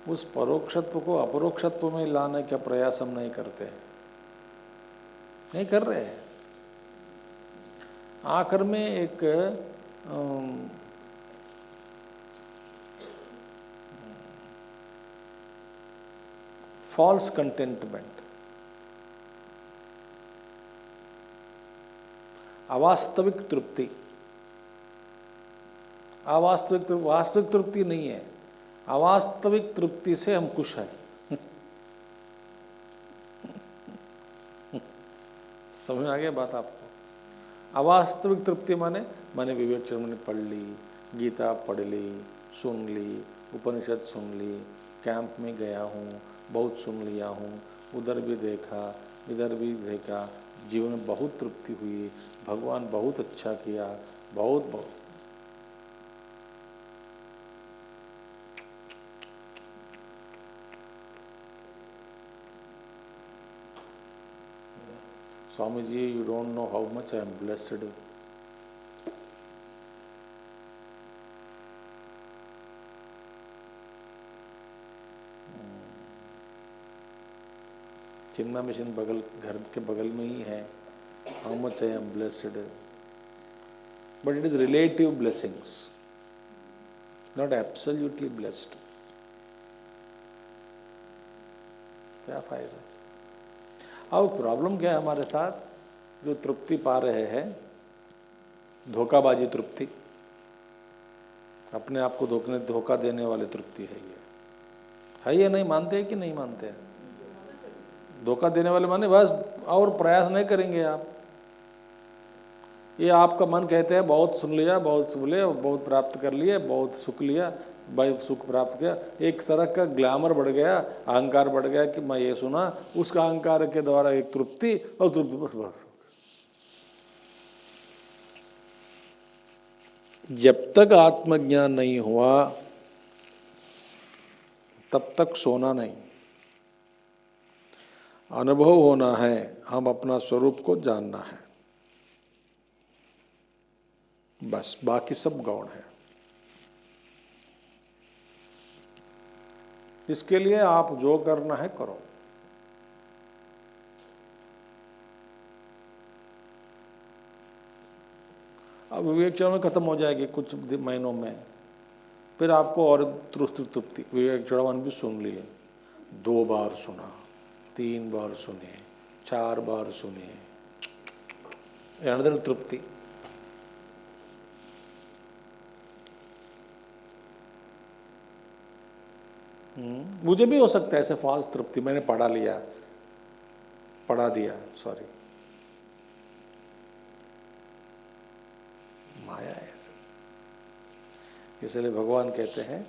उस परोक्षत्व को अपरोक्षत्व में लाने का प्रयास हम नहीं करते हैं, नहीं कर रहे हैं। आखिर में एक फॉल्स कंटेंटमेंट, अवास्तविक तृप्ति, वास्तविक तृप्ति नहीं है, अवास्तविक तृप्ति से हम खुश हैं। समझ आ गया बात आपको? अवास्तविक तृप्ति माने विवेक चर्म ने पढ़ ली, गीता पढ़ ली, सुन ली, उपनिषद सुन ली, कैंप में गया हूँ, बहुत सुन लिया हूँ, उधर भी देखा, इधर भी देखा, जीवन में बहुत तृप्ति हुई, भगवान बहुत अच्छा किया, बहुत Swami ji, you don't know how much I am blessed. Chinna mission घर के बगल में ही है। How much I am blessed, but it is relative blessings, not absolutely blessed. क्या फायदा? अब प्रॉब्लम क्या है हमारे साथ? जो तृप्ति पा रहे हैं, धोखाबाजी तृप्ति, अपने आप को धोखा देने वाली तृप्ति है ये नहीं मानते कि नहीं मानते हैं? धोखा देने वाले माने बस और प्रयास नहीं करेंगे आप। ये आपका मन कहते हैं बहुत सुन लिया, बहुत सुन लिया, बहुत प्राप्त कर लिए, बहुत सुख लिया, भाई सुख प्राप्त किया, एक तरह का ग्लैमर बढ़ गया, अहंकार बढ़ गया कि मैं ये सुना, उसका अहंकार के द्वारा एक तृप्ति, और तृप्ति बस। जब तक आत्मज्ञान नहीं हुआ तब तक सोना नहीं, अनुभव होना है, हम अपना स्वरूप को जानना है, बस बाकी सब गौण है। इसके लिए आप जो करना है करो। अब विवेक चरण में खत्म हो जाएगी कुछ महीनों में, फिर आपको और तृप्ति। विवेक चरण भी सुन लिए, 2 बार सुना, 3 बार सुने, 4 बार सुने, अनदर तृप्ति। मुझे भी हो सकता है ऐसे फॉल्स तृप्ति, मैंने पढ़ा दिया, सॉरी, माया है ऐसे। इसलिए भगवान कहते हैं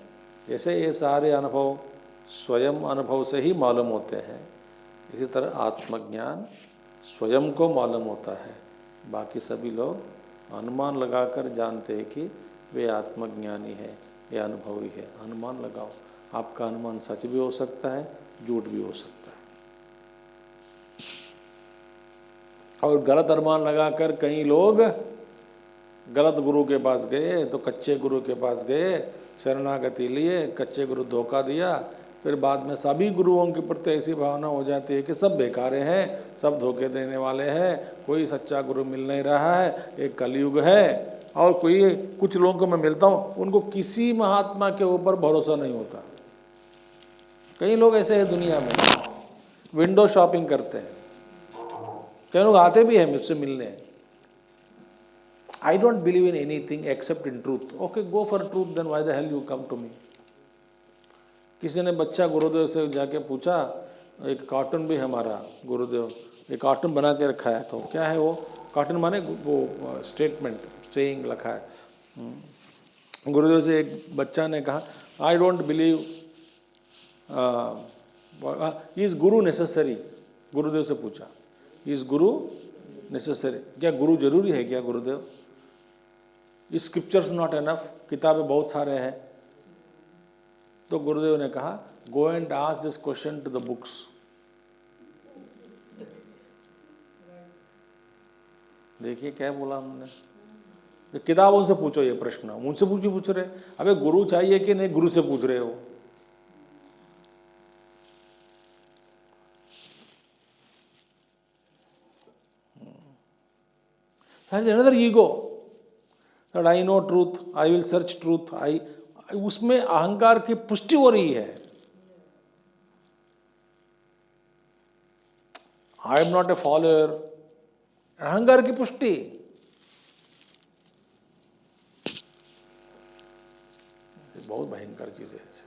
जैसे ये सारे अनुभव स्वयं अनुभव से ही मालूम होते हैं, इसी तरह आत्मज्ञान स्वयं को मालूम होता है। बाकी सभी लोग अनुमान लगाकर जानते हैं कि वे आत्मज्ञानी है, ये अनुभवी है। अनुमान लगाओ, आपका अनुमान सच भी हो सकता है, झूठ भी हो सकता है। और गलत अनुमान लगाकर कई लोग गलत गुरु के पास गए, तो कच्चे गुरु के पास गए, शरणागति लिए, कच्चे गुरु धोखा दिया, फिर बाद में सभी गुरुओं के प्रति ऐसी भावना हो जाती है कि सब बेकारे हैं, सब धोखे देने वाले हैं, कोई सच्चा गुरु मिल नहीं रहा है, एक कलयुग है। और कुछ लोगों को मैं मिलता हूँ, उनको किसी महात्मा के ऊपर भरोसा नहीं होता। कई लोग ऐसे हैं दुनिया में, विंडो शॉपिंग करते हैं। कई लोग आते भी हैं मुझसे मिलने, I don't believe in anything except in truth. Okay, go for truth, then why the hell you come to me? किसी ने बच्चा गुरुदेव से जाके पूछा, एक कार्टून भी हमारा गुरुदेव एक कार्टून बना के रखा है, तो क्या है वो कार्टून माने वो स्टेटमेंट सेइंग लिखा है। गुरुदेव से एक बच्चा ने कहा, I don't believe is Guru necessary. गुरुदेव से पूछा, इज गुरु नेसेसरी, क्या गुरु जरूरी है क्या गुरुदेव? इज स्क्रिप्चर्स नॉट एनफ, किताबें बहुत सारे हैं। तो गुरुदेव ने कहा, go and ask this question to the books. देखिए क्या बोला हमने, किताबों से पूछो ये प्रश्न, उनसे पूछ रहे। अबे गुरु चाहिए कि नहीं, गुरु से पूछ रहे हो। There is another ego that I know truth, I will search truth, उसमें अहंकार की पुष्टि हो रही है। I am not a follower, अहंकार की पुष्टि। बहुत भयंकर चीज है ऐसे।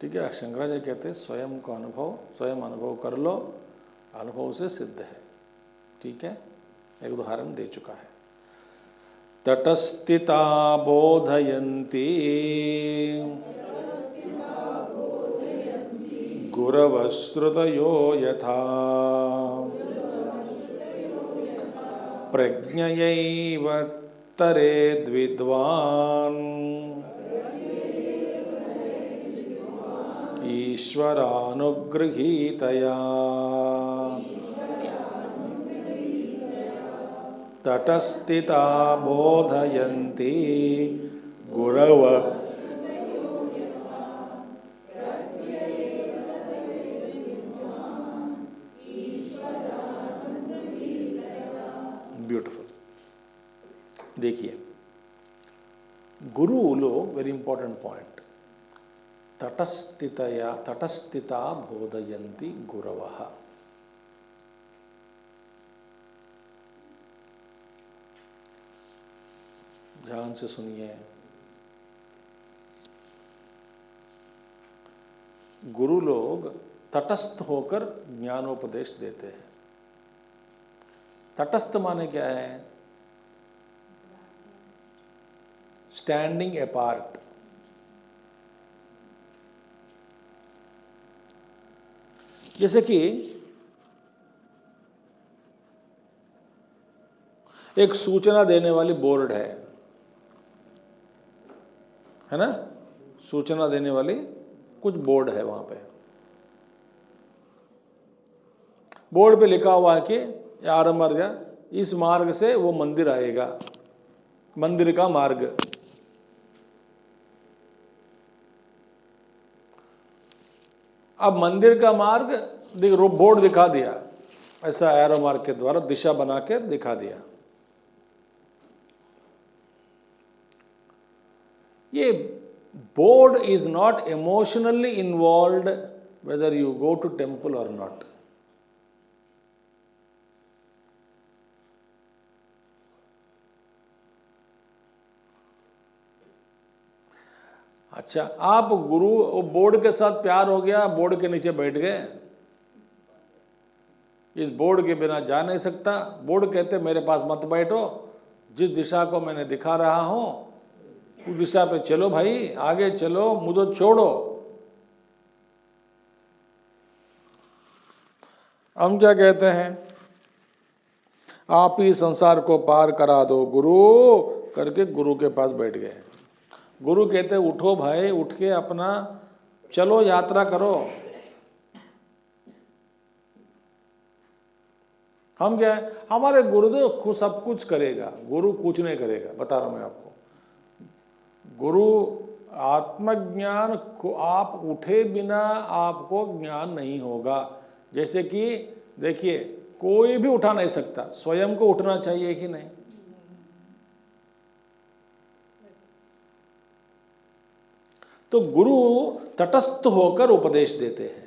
ठीक है, शंकराचार्य कहते हैं स्वयं का अनुभव, स्वयं अनुभव कर लो, अनुभव से सिद्ध है। ठीक है, एक उदाहरण दे चुका है। तटस्थिता बोधयन्ति गुरवश्रुतयो यथा प्रज्ञयैव तरेद् विद्वान् ईश्वरानुगृहीतया। तटस्थिता बोधयन्ति गुरव ब्यूटिफुल। देखिए गुरु लोग, वेरी इंपॉर्टेंट पॉइंट, तटस्थिता बोधयन्ति गुरवः। ध्यान से सुनिए। गुरु लोग तटस्थ होकर ज्ञानोपदेश देते हैं। तटस्थ माने क्या है? Standing apart. जैसे कि एक सूचना देने वाली बोर्ड है ना, सूचना देने वाली कुछ बोर्ड है, वहां पे बोर्ड पे लिखा हुआ है कि आरंभ इस मार्ग से वो मंदिर आएगा, मंदिर का मार्ग। अब मंदिर का मार्ग बोर्ड दिखा दिया, ऐसा एरो मार्क के द्वारा दिशा बनाकर दिखा दिया। ये board is not emotionally involved whether you go to temple और नॉट। अच्छा, आप गुरु बोर्ड के साथ प्यार हो गया, बोर्ड के नीचे बैठ गए, इस बोर्ड के बिना जा नहीं सकता। बोर्ड कहते मेरे पास मत बैठो, जिस दिशा को मैंने दिखा रहा हूं उस दिशा पे चलो भाई, आगे चलो, मुझे छोड़ो। हम क्या कहते हैं? आप ही संसार को पार करा दो गुरु करके गुरु के पास बैठ गए। गुरु कहते उठो भाई, उठ के अपना चलो यात्रा करो। हम क्या है? हमारे गुरुदेव सब कुछ करेगा, गुरु कुछ नहीं करेगा। बता रहा हूं मैं आपको, गुरु आत्मज्ञान को आप उठे बिना आपको ज्ञान नहीं होगा। जैसे कि देखिए, कोई भी उठा नहीं सकता, स्वयं को उठना चाहिए कि नहीं? तो गुरु तटस्थ होकर उपदेश देते हैं।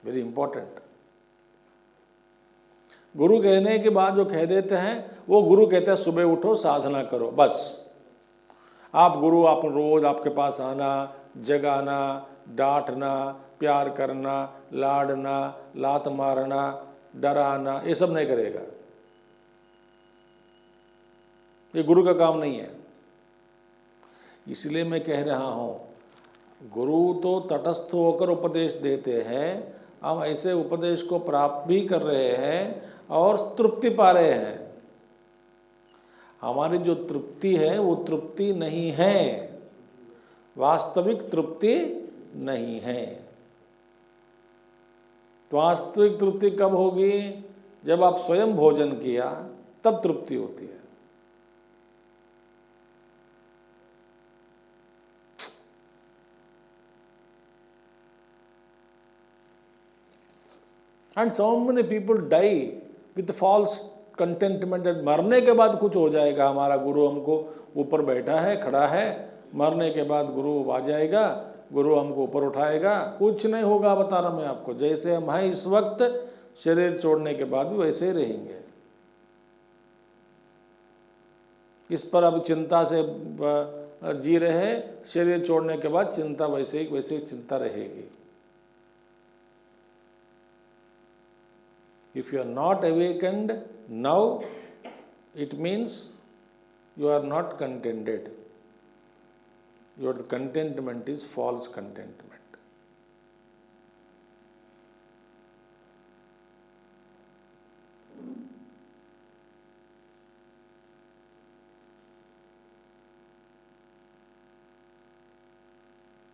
Very important. गुरु कहने के बाद जो कह देते हैं, वो गुरु कहते हैं सुबह उठो साधना करो, बस। आप गुरु आप रोज आपके पास आना, जगाना, डांटना, प्यार करना, लाडना, लात मारना, डराना, ये सब नहीं करेगा। ये गुरु का काम नहीं है। इसलिए मैं कह रहा हूँ, गुरु तो तटस्थ होकर उपदेश देते हैं, हम ऐसे उपदेश को प्राप्त भी कर रहे हैं और तृप्ति पा रहे हैं। हमारी जो तृप्ति है वो तृप्ति नहीं है, वास्तविक तृप्ति नहीं है। तो वास्तविक तृप्ति कब होगी? जब आप स्वयं भोजन किया तब तृप्ति होती है। And so many people die with false contentment. मरने के बाद कुछ हो जाएगा, हमारा गुरु हमको ऊपर बैठा है, खड़ा है, मरने के बाद गुरु आ जाएगा, गुरु हमको ऊपर उठाएगा। कुछ नहीं होगा, बता रहा मैं आपको। जैसे हम हैं इस वक्त, शरीर छोड़ने के बाद भी वैसे ही रहेंगे। इस पर अब चिंता से जी रहे हैं, शरीर छोड़ने के बाद चिंता वैसे ही चिंता रहेगी। If you are not awakened now, it means you are not contented. Your contentment is false contentment.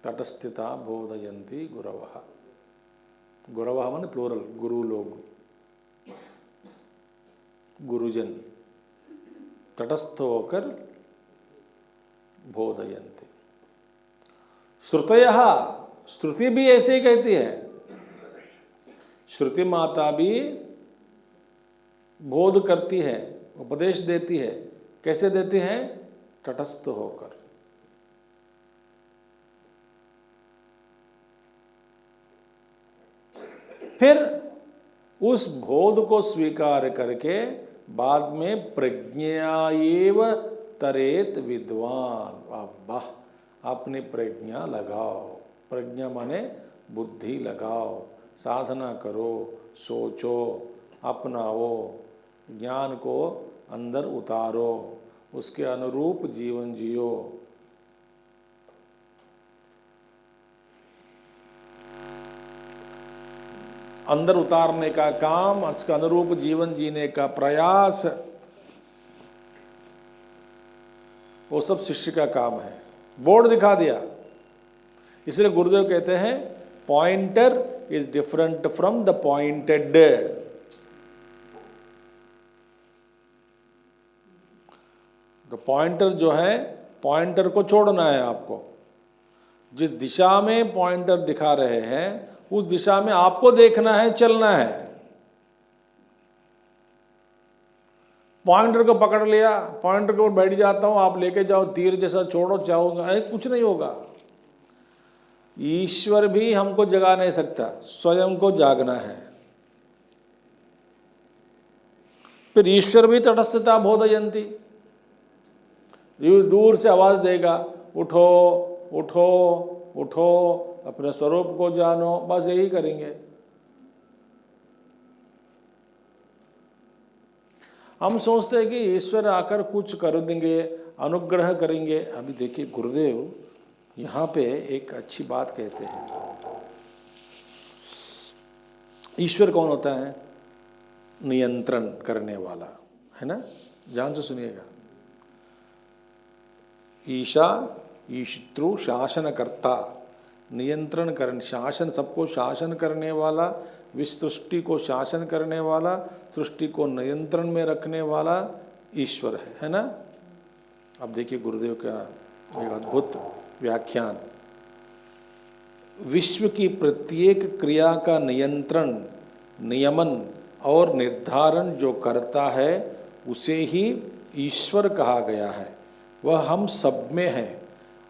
तटस्थिता बोधयन्ति गुरवः। गुरवः माने प्लूरल, गुरु लोग, गुरुजन तटस्थ होकर बोधयन्ति। श्रुतयः, श्रुति भी ऐसे ही कहती है। श्रुति माता भी बोध करती है, उपदेश देती है। कैसे देती है? तटस्थ होकर। फिर उस बोध को स्वीकार करके बाद में प्रज्ञाएव तरेत विद्वान। वाह, अपनी प्रज्ञा लगाओ। प्रज्ञा माने बुद्धि लगाओ, साधना करो, सोचो, अपनाओ, ज्ञान को अंदर उतारो, उसके अनुरूप जीवन जियो। अंदर उतारने का काम, उसके अनुरूप जीवन जीने का प्रयास, वो सब शिष्य का काम है। बोर्ड दिखा दिया। इसलिए गुरुदेव कहते हैं pointer is different from the pointed. तो पॉइंटर जो है, पॉइंटर को छोड़ना है आपको। जिस दिशा में पॉइंटर दिखा रहे हैं उस दिशा में आपको देखना है, चलना है। पॉइंटर को पकड़ लिया, पॉइंटर के ऊपर बैठ जाता हूं, आप लेके जाओ, तीर जैसा छोड़ो, चाहोगे, कुछ नहीं होगा। ईश्वर भी हमको जगा नहीं सकता, स्वयं को जागना है। फिर ईश्वर भी तटस्थता बोधयन्ति, दूर से आवाज देगा, उठो उठो उठो, अपने स्वरूप को जानो। बस यही करेंगे। हम सोचते हैं कि ईश्वर आकर कुछ कर देंगे, अनुग्रह करेंगे। अभी देखिए गुरुदेव यहाँ पे एक अच्छी बात कहते हैं। ईश्वर कौन होता है? नियंत्रण करने वाला, है ना? ध्यान से सुनिएगा। ईशा ईशतृ शासनकर्ता, नियंत्रण करने, शासन, सबको शासन करने वाला, विश्व सृष्टि को शासन करने वाला, सृष्टि को नियंत्रण में रखने वाला ईश्वर है ना? अब देखिए गुरुदेव का एक अद्भुत व्याख्यान। विश्व की प्रत्येक क्रिया का नियंत्रण, नियमन और निर्धारण जो करता है उसे ही ईश्वर कहा गया है। वह हम सब में है।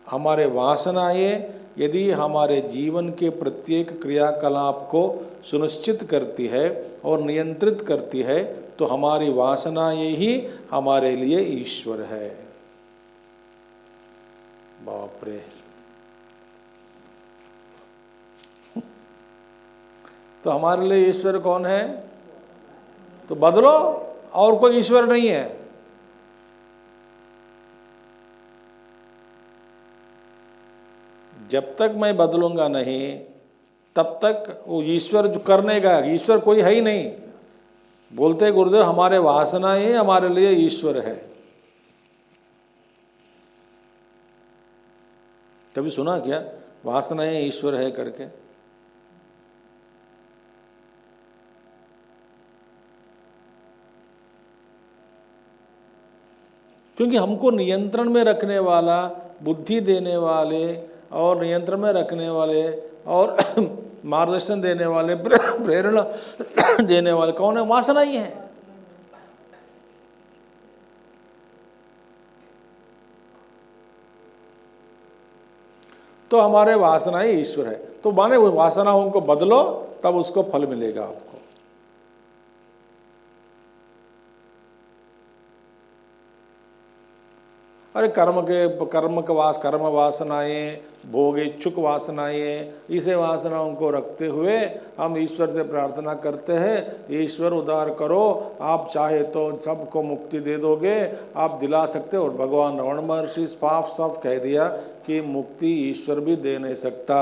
हमारे वासनाएं यदि हमारे जीवन के प्रत्येक क्रियाकलाप को सुनिश्चित करती है और नियंत्रित करती है तो हमारी वासनाएं ही हमारे लिए ईश्वर है। बाप रे! तो हमारे लिए ईश्वर कौन है? तो बदलो, और कोई ईश्वर नहीं है। जब तक मैं बदलूंगा नहीं तब तक वो ईश्वर जो करने का, ईश्वर कोई है ही नहीं। बोलते गुरुदेव हमारे वासना ही हमारे लिए ईश्वर है। कभी सुना क्या वासनाएं ईश्वर है करके? क्योंकि हमको नियंत्रण में रखने वाला, बुद्धि देने वाले और नियंत्रण में रखने वाले और मार्गदर्शन देने वाले, प्रेरणा देने वाले कौन है? वासना ही है। तो हमारे वासना ही ईश्वर है। तो माने वो वासनाओं को बदलो, तब उसको फल मिलेगा आपको। अरे कर्म वासनाएं, भोग इच्छुक वासनाएं, इसे वासनाओं को रखते हुए हम ईश्वर से प्रार्थना करते हैं, ईश्वर उद्धार करो, आप चाहे तो सबको मुक्ति दे दोगे, आप दिला सकते हो। और भगवान रमण महर्षि साफ साफ कह दिया कि मुक्ति ईश्वर भी दे नहीं सकता।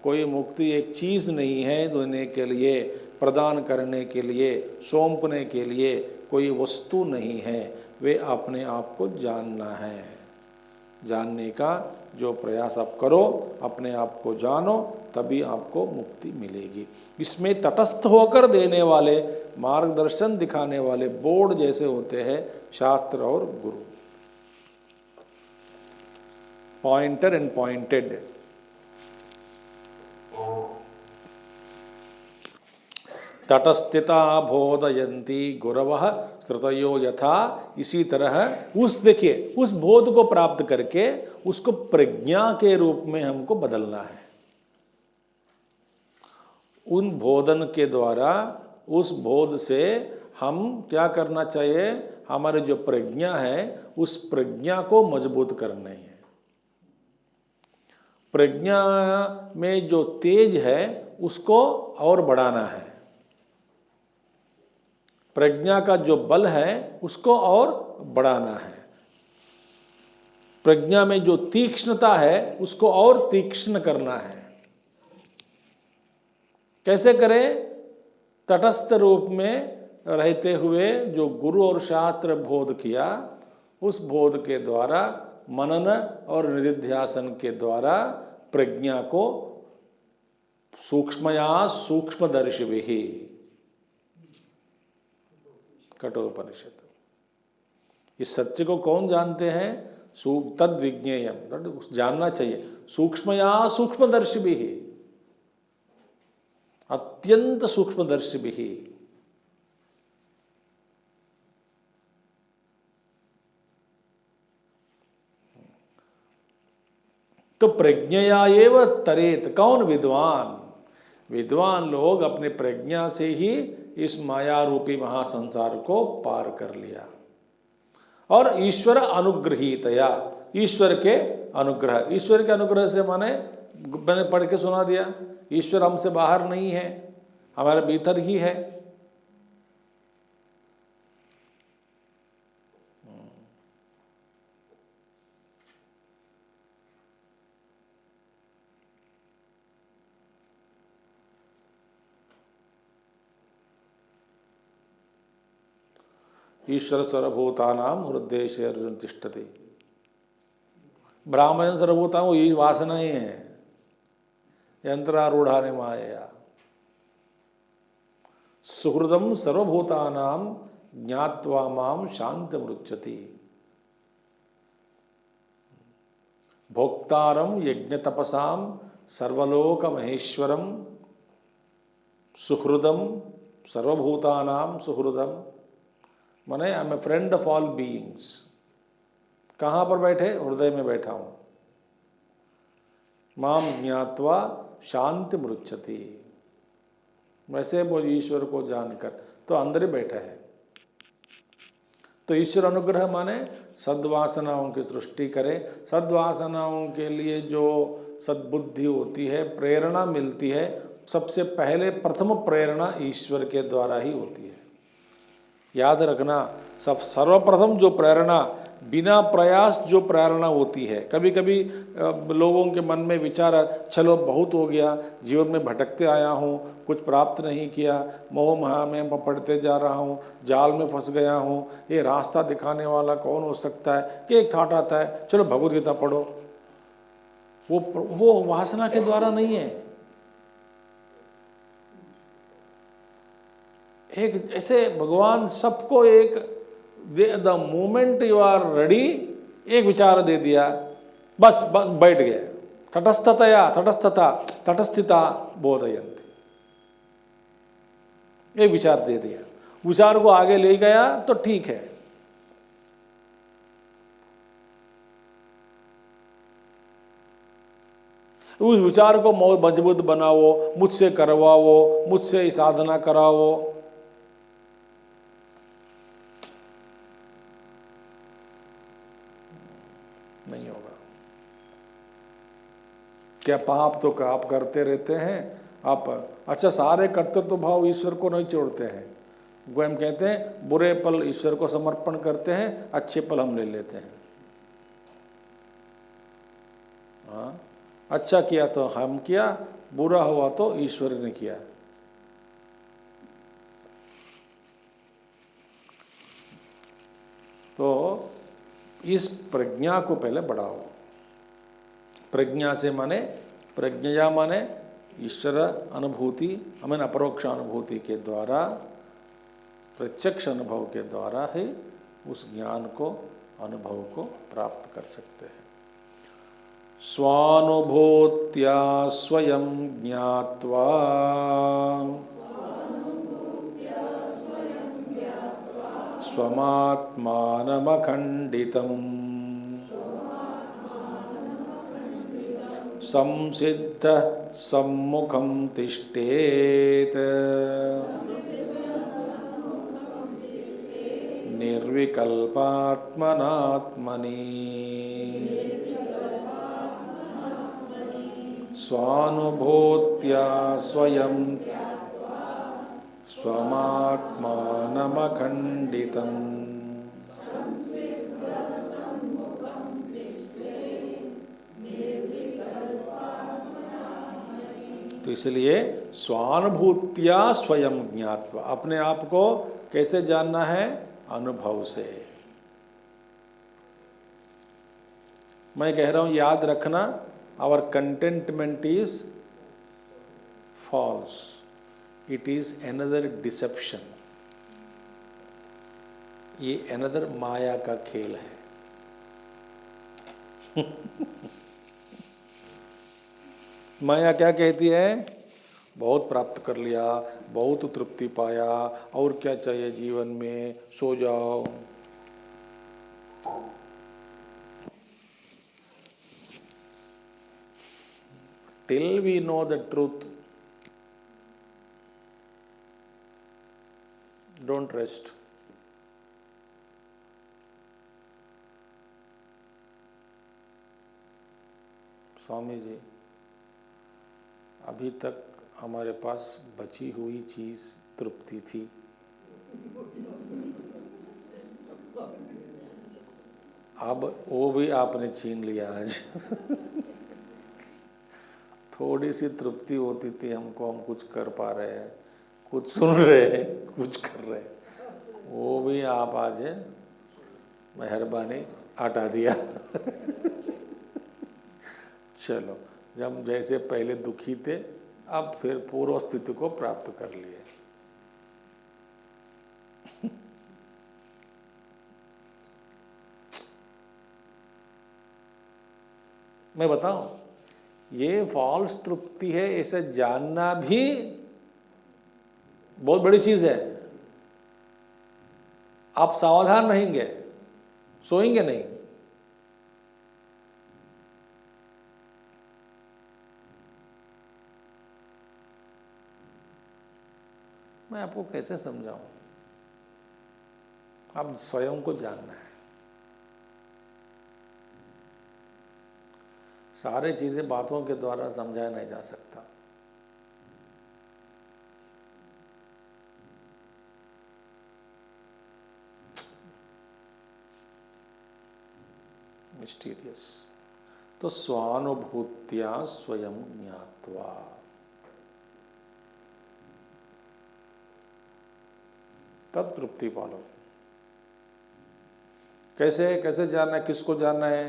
कोई मुक्ति एक चीज़ नहीं है देने के लिए, प्रदान करने के लिए, सौंपने के लिए, कोई वस्तु नहीं है। वे अपने आप को जानना है। जानने का जो प्रयास आप करो, अपने आप को जानो, तभी आपको मुक्ति मिलेगी। इसमें तटस्थ होकर देने वाले, मार्गदर्शन दिखाने वाले बोर्ड जैसे होते हैं शास्त्र और गुरु, पॉइंटर एंड पॉइंटेड। तटस्थिता बोधयन्ति गुरवः श्रुतयो यथा। इसी तरह देखिए उस बोध को प्राप्त करके उसको प्रज्ञा के रूप में हमको बदलना है। उन बोधन के द्वारा, उस बोध से हम क्या करना चाहिए? हमारे जो प्रज्ञा है उस प्रज्ञा को मजबूत करना है। प्रज्ञा में जो तेज है उसको और बढ़ाना है। प्रज्ञा का जो बल है उसको और बढ़ाना है। प्रज्ञा में जो तीक्ष्णता है उसको और तीक्ष्ण करना है। कैसे करें? तटस्थ रूप में रहते हुए जो गुरु और शास्त्र बोध किया, उस बोध के द्वारा, मनन और निधिध्यासन के द्वारा प्रज्ञा को सूक्ष्मया सूक्ष्मदर्शिभिः, कठोपनिषद। इस सत्य को कौन जानते हैं? तद विज्ञेयम, जानना चाहिए। सूक्ष्मया सूक्ष्मदर्शिभिः, अत्यंत सूक्ष्मदर्शिभिः। तो प्रज्ञया एव तरेत। कौन? विद्वान। विद्वान लोग अपने प्रज्ञा से ही इस माया रूपी महासंसार को पार कर लिया। और ईश्वर अनुग्रहीतया, ईश्वर के अनुग्रह, ईश्वर के अनुग्रह से माने मैंने पढ़ के सुना दिया, ईश्वर हमसे बाहर नहीं है, हमारे भीतर ही है। ईश्वर सर्वभूतानां हृदयेषु अर्जुन तिष्ठति। ब्राह्मण सर्वभूता, वो ये वासना ही है, यंत्रारूढ़ानि मायया। सुहृदम सर्वभूतानां ज्ञात्वा मां शान्तिमृच्छति। भोक्तारं यज्ञतपसां सर्वलोक महेश्वरम सुहृदम सर्वभूतानां सुहृदम। माने I am a friend of all beings. कहाँ पर बैठे? हृदय में बैठा हूँ। माम ज्ञात्वा शांति मृच्छति। वैसे वो ईश्वर को जानकर तो अंदर ही बैठा है। तो ईश्वर अनुग्रह माने सद्वासनाओं की सृष्टि करे। सद्वासनाओं के लिए जो सद्बुद्धि होती है, प्रेरणा मिलती है, सबसे पहले प्रथम प्रेरणा ईश्वर के द्वारा ही होती है। याद रखना, सब सर्वप्रथम जो प्रेरणा, बिना प्रयास जो प्रेरणा होती है। कभी कभी लोगों के मन में विचार, चलो बहुत हो गया, जीवन में भटकते आया हूँ, कुछ प्राप्त नहीं किया, मोह माया में पढ़ते जा रहा हूँ, जाल में फंस गया हूँ, ये रास्ता दिखाने वाला कौन हो सकता है, कि एक थाट आता है, चलो भगवद गीता पढ़ो। वो वासना के द्वारा नहीं है। एक ऐसे भगवान सबको एक the moment you are ready, एक विचार दे दिया, बस बस बैठ गए। तटस्थिता बोधयन्ति, एक विचार दे दिया, विचार को आगे ले गया तो ठीक है। उस विचार को मजबूत बनाओ, मुझसे करवाओ, मुझसे साधना कराओ, नहीं होगा। क्या पाप तो आप करते रहते हैं आप। अच्छा, सारे कर्तृत्व भाव ईश्वर को नहीं छोड़ते हैं। गोयम कहते हैं बुरे पल ईश्वर को समर्पण करते हैं, अच्छे पल हम ले लेते हैं। हाँ, अच्छा किया तो हम किया, बुरा हुआ तो ईश्वर ने किया। तो इस प्रज्ञा को पहले बढ़ाओ। प्रज्ञा से माने, प्रज्ञा माने ईश्वर अनुभूति, हमें अपरोक्ष अनुभूति के द्वारा, प्रत्यक्ष अनुभव के द्वारा ही उस ज्ञान को, अनुभव को प्राप्त कर सकते हैं। स्वानुभूत्या स्वयं ज्ञात्वा स्वमात्मानमखण्डितम् संसिद्ध सम्मुखं तिष्ठेत् निर्विकल्पात्मनात्मनि स्वानुभूत्या स्वयं स्वमात्मानमखण्डितम्। तो इसलिए स्वानुभूत्या स्वयं ज्ञात्वा, अपने आप को कैसे जानना है? अनुभव से। मैं कह रहा हूं, याद रखना, our contentment is false, it is another deception, ये एनदर माया का खेल है। माया क्या कहती है? बहुत प्राप्त कर लिया, बहुत तृप्ति पाया, और क्या चाहिए जीवन में, सो जाओ। Till we know the truth, don't rest. Swami ji, अभी तक हमारे पास बची हुई चीज तृप्ति थी, अब वो भी आपने छीन लिया आज। थोड़ी सी तृप्ति होती थी हमको, हम कुछ कर पा रहे हैं, कुछ सुन रहे हैं, कुछ कर रहे हैं, वो भी आप आज मेहरबानी हटा दिया। चलो, जब जैसे पहले दुखी थे, अब फिर पूर्व स्थिति को प्राप्त कर लिए। मैं बताऊं, ये फॉल्स तृप्ति है, ऐसे जानना भी बहुत बड़ी चीज है। आप सावधान रहेंगे, सोएंगे नहीं। मैं आपको कैसे समझाऊं? आप स्वयं को जानना है। सारे चीजें बातों के द्वारा समझाया नहीं जा सकता। मिस्टीरियस। तो स्वानुभूत्या स्वयं ज्ञात्वा, तब तृप्ति पालो। कैसे कैसे जानना है? किसको जानना है?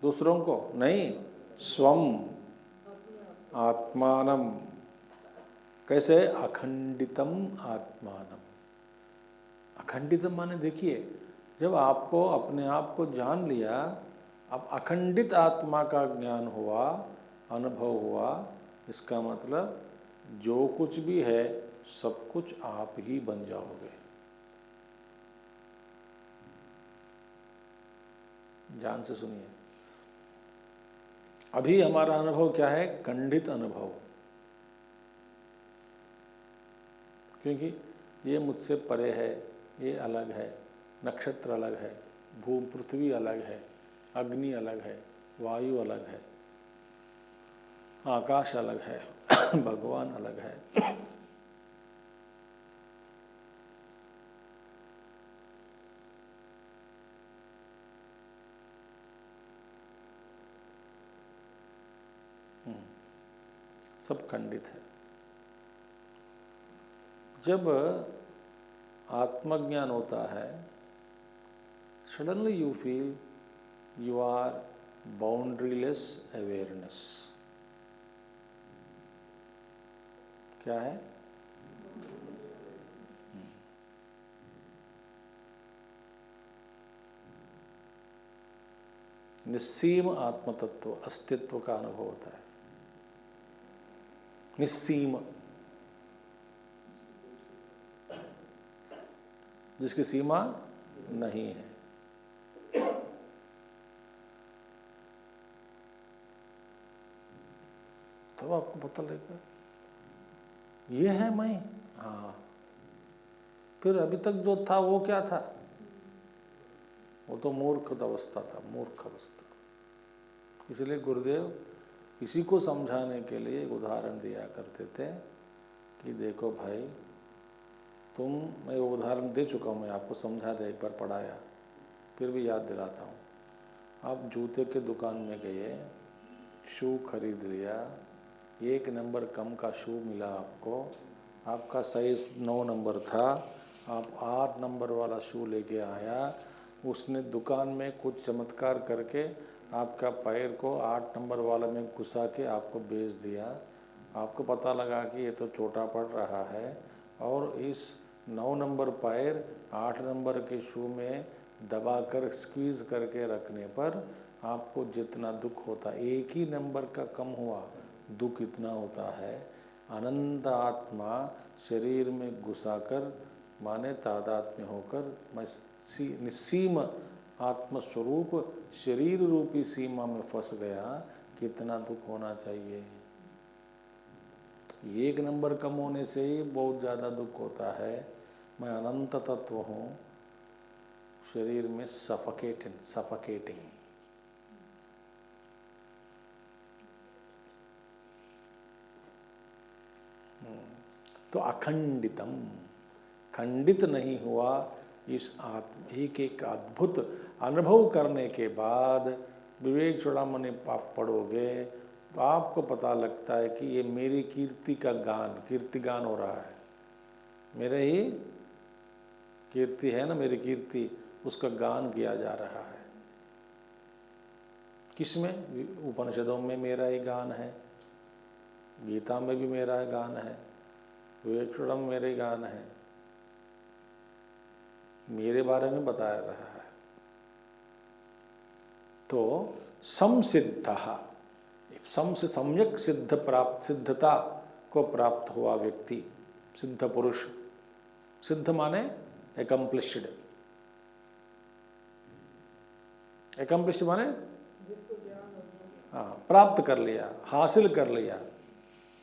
दूसरों को नहीं, स्वम आत्मानम। कैसे? अखंडितम आत्मानम। अखंडितम माने देखिए, जब आपको अपने आप को जान लिया, अब अखंडित आत्मा का ज्ञान हुआ, अनुभव हुआ, इसका मतलब जो कुछ भी है सब कुछ आप ही बन जाओगे। ध्यान से सुनिए। अभी हमारा अनुभव क्या है? खंडित अनुभव, क्योंकि ये मुझसे परे है, ये अलग है, नक्षत्र अलग है, भूमि पृथ्वी अलग है, अग्नि अलग है, वायु अलग है, आकाश अलग है, भगवान अलग है। सब खंडित है। जब आत्मज्ञान होता है, suddenly you feel you are boundaryless awareness. क्या है? निस्सीम आत्मतत्व, अस्तित्व का अनुभव होता है। निस्सीम, जिसकी सीमा नहीं है। तब आपको पता लगेगा ये है मैं। हाँ, फिर अभी तक जो था वो क्या था? वो तो मूर्ख अवस्था था, मूर्ख अवस्था। इसलिए गुरुदेव इसी को समझाने के लिए एक उदाहरण दिया करते थे कि देखो भाई, तुम, मैं वो उदाहरण दे चुका हूँ, मैं आपको समझा दे, एक बार पढ़ाया, फिर भी याद दिलाता हूँ। आप जूते के दुकान में गए, शू खरीद लिया, 1 नंबर कम का शू मिला आपको, आपका साइज 9 नंबर था, आप 8 नंबर वाला शू लेके आया, उसने दुकान में कुछ चमत्कार करके आपका पैर को 8 नंबर वाला में घुसा के आपको बेच दिया। आपको पता लगा कि ये तो छोटा पड़ रहा है, और इस 9 नंबर पैर 8 नंबर के शू में दबाकर स्क्वीज़ करके रखने पर आपको जितना दुख होता, 1 ही नंबर का कम हुआ, दुख इतना होता है। अनंत आत्मा शरीर में घुसाकर, माने तादात्म्य होकर, मैं निस्सीम आत्मस्वरूप शरीर रूपी सीमा में फंस गया, कितना दुख होना चाहिए। 1 नंबर कम होने से ही बहुत ज़्यादा दुख होता है। मैं अनंत तत्व हूँ, शरीर में सफकेटिंग। तो अखंडितम, खंडित नहीं हुआ। इस आत्म एक एक अद्भुत अनुभव करने के बाद विवेक चूड़ामणि आप पढ़ोगे तो आपको पता लगता है कि ये मेरी कीर्ति का गान, कीर्तिगान हो रहा है। मेरे ही कीर्ति है ना, मेरी कीर्ति, उसका गान किया जा रहा है। किसमें? उपनिषदों में मेरा ही गान है, गीता में भी मेरा गान है, विवेक चूड़ामणि मेरे गान है, मेरे बारे में बताया रहा है। तो समसिद्ध, से सम्यक सिद्धता को प्राप्त हुआ व्यक्ति, सिद्ध पुरुष। सिद्ध माने एकम्प्लिश्ड, एकम्प्लिश्ड माने हाँ, प्राप्त कर लिया, हासिल कर लिया।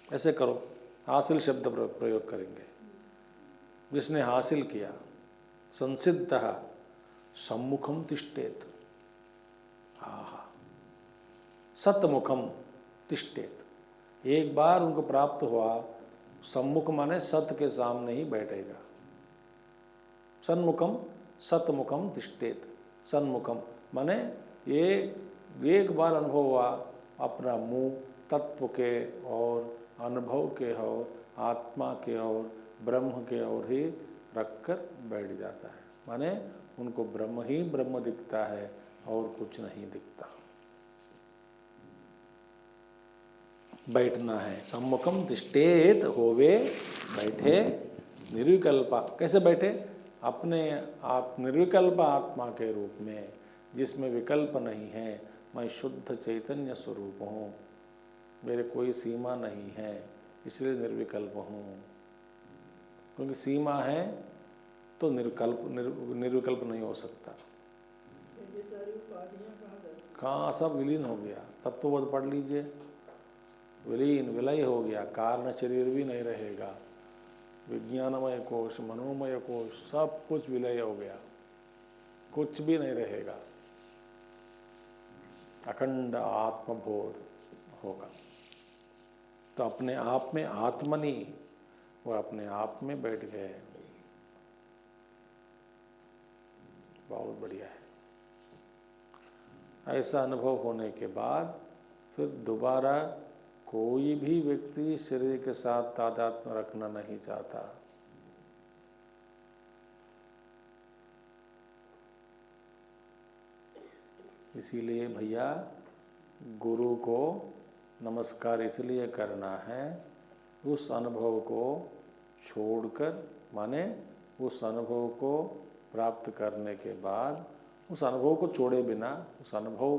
ऐसे करो, हासिल शब्द प्रयोग करेंगे, जिसने हासिल किया। संसिद्ध सम्मुखम तिष्ठेत, आहा, सतमुखम तिष्ठेत। एक बार उनको प्राप्त हुआ, सम्मुख माने सत के सामने ही बैठेगा। सन्मुखम सतमुखम तिष्ठेत, सन्मुखम माने ये एक बार अनुभव हुआ, अपना मुंह तत्व के और अनुभव के और आत्मा के और ब्रह्म के और ही रखकर बैठ जाता है। माने उनको ब्रह्म ही ब्रह्म दिखता है और कुछ नहीं दिखता। बैठना है, सम्मुखम तिष्ठेत होवे, बैठे निर्विकल्पा। कैसे बैठे? अपने आप निर्विकल्प आत्मा के रूप में, जिसमें विकल्प नहीं है। मैं शुद्ध चैतन्य स्वरूप हूँ, मेरे कोई सीमा नहीं है, इसलिए निर्विकल्प हूँ। क्योंकि सीमा है तो निर्विकल्प नहीं हो सकता। कहाँ सब विलीन हो गया। तत्वबोध पढ़ लीजिए, विलीन विलय हो गया, कारण शरीर भी नहीं रहेगा, विज्ञानमय कोश, मनोमय कोश, सब कुछ विलय हो गया, कुछ भी नहीं रहेगा, अखंड आत्मबोध होगा। तो अपने आप में आत्मनि, वो अपने आप में बैठ गए। बहुत बढ़िया है। ऐसा अनुभव होने के बाद फिर दोबारा कोई भी व्यक्ति शरीर के साथ तादात्म्य रखना नहीं चाहता। इसीलिए भैया गुरु को नमस्कार इसलिए करना है, उस अनुभव को छोड़कर, माने उस अनुभव को प्राप्त करने के बाद, उस अनुभव को छोड़े बिना, उस अनुभव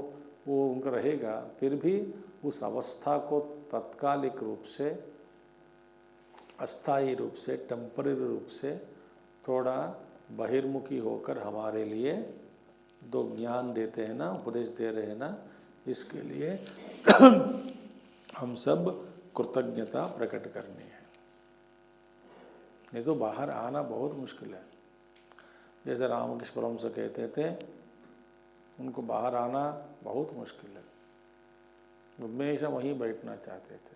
वो उनका रहेगा, फिर भी उस अवस्था को तत्कालिक रूप से, अस्थायी रूप से, टेम्पररी रूप से थोड़ा बहिर्मुखी होकर हमारे लिए दो ज्ञान देते हैं ना, उपदेश दे रहे हैं ना, इसके लिए हम सब कृतज्ञता प्रकट करनी है। नहीं तो बाहर आना बहुत मुश्किल है। जैसे रामकृष्ण परमहंस कहते थे, उनको बाहर आना बहुत मुश्किल है, वो हमेशा वहीं बैठना चाहते थे।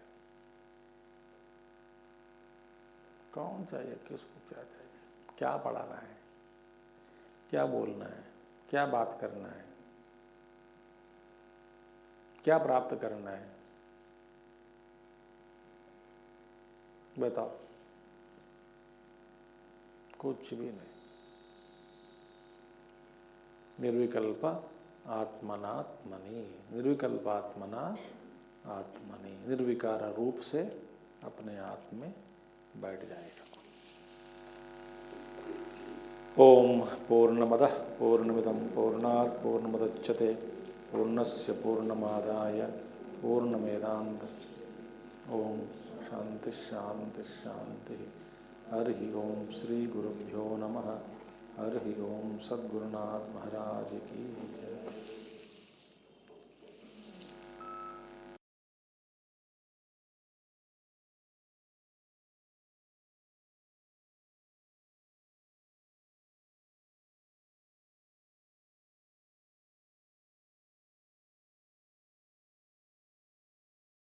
कौन चाहिए, किसको क्या चाहिए, क्या पढ़ाना है, क्या बोलना है, क्या बात करना है, क्या प्राप्त करना है, बताओ? कुछ भी नहीं। निर्विकल्प आत्मनात्मनि, निर्विकल्प आत्मना आत्मनि, निर्विकार रूप से अपने आप में बैठ जाएगा। ओम पूर्णमदः पूर्णमिदं पूर्णात् पूर्णमुदच्यते पूर्णस्य पूर्णमादाय पूर्णमेवावशिष्यते। ओम शांति शांति शांति। हरि ओम श्री गुरुभ्यो नमः। हरि ओम सद्गुरुनाथ महाराज की जय।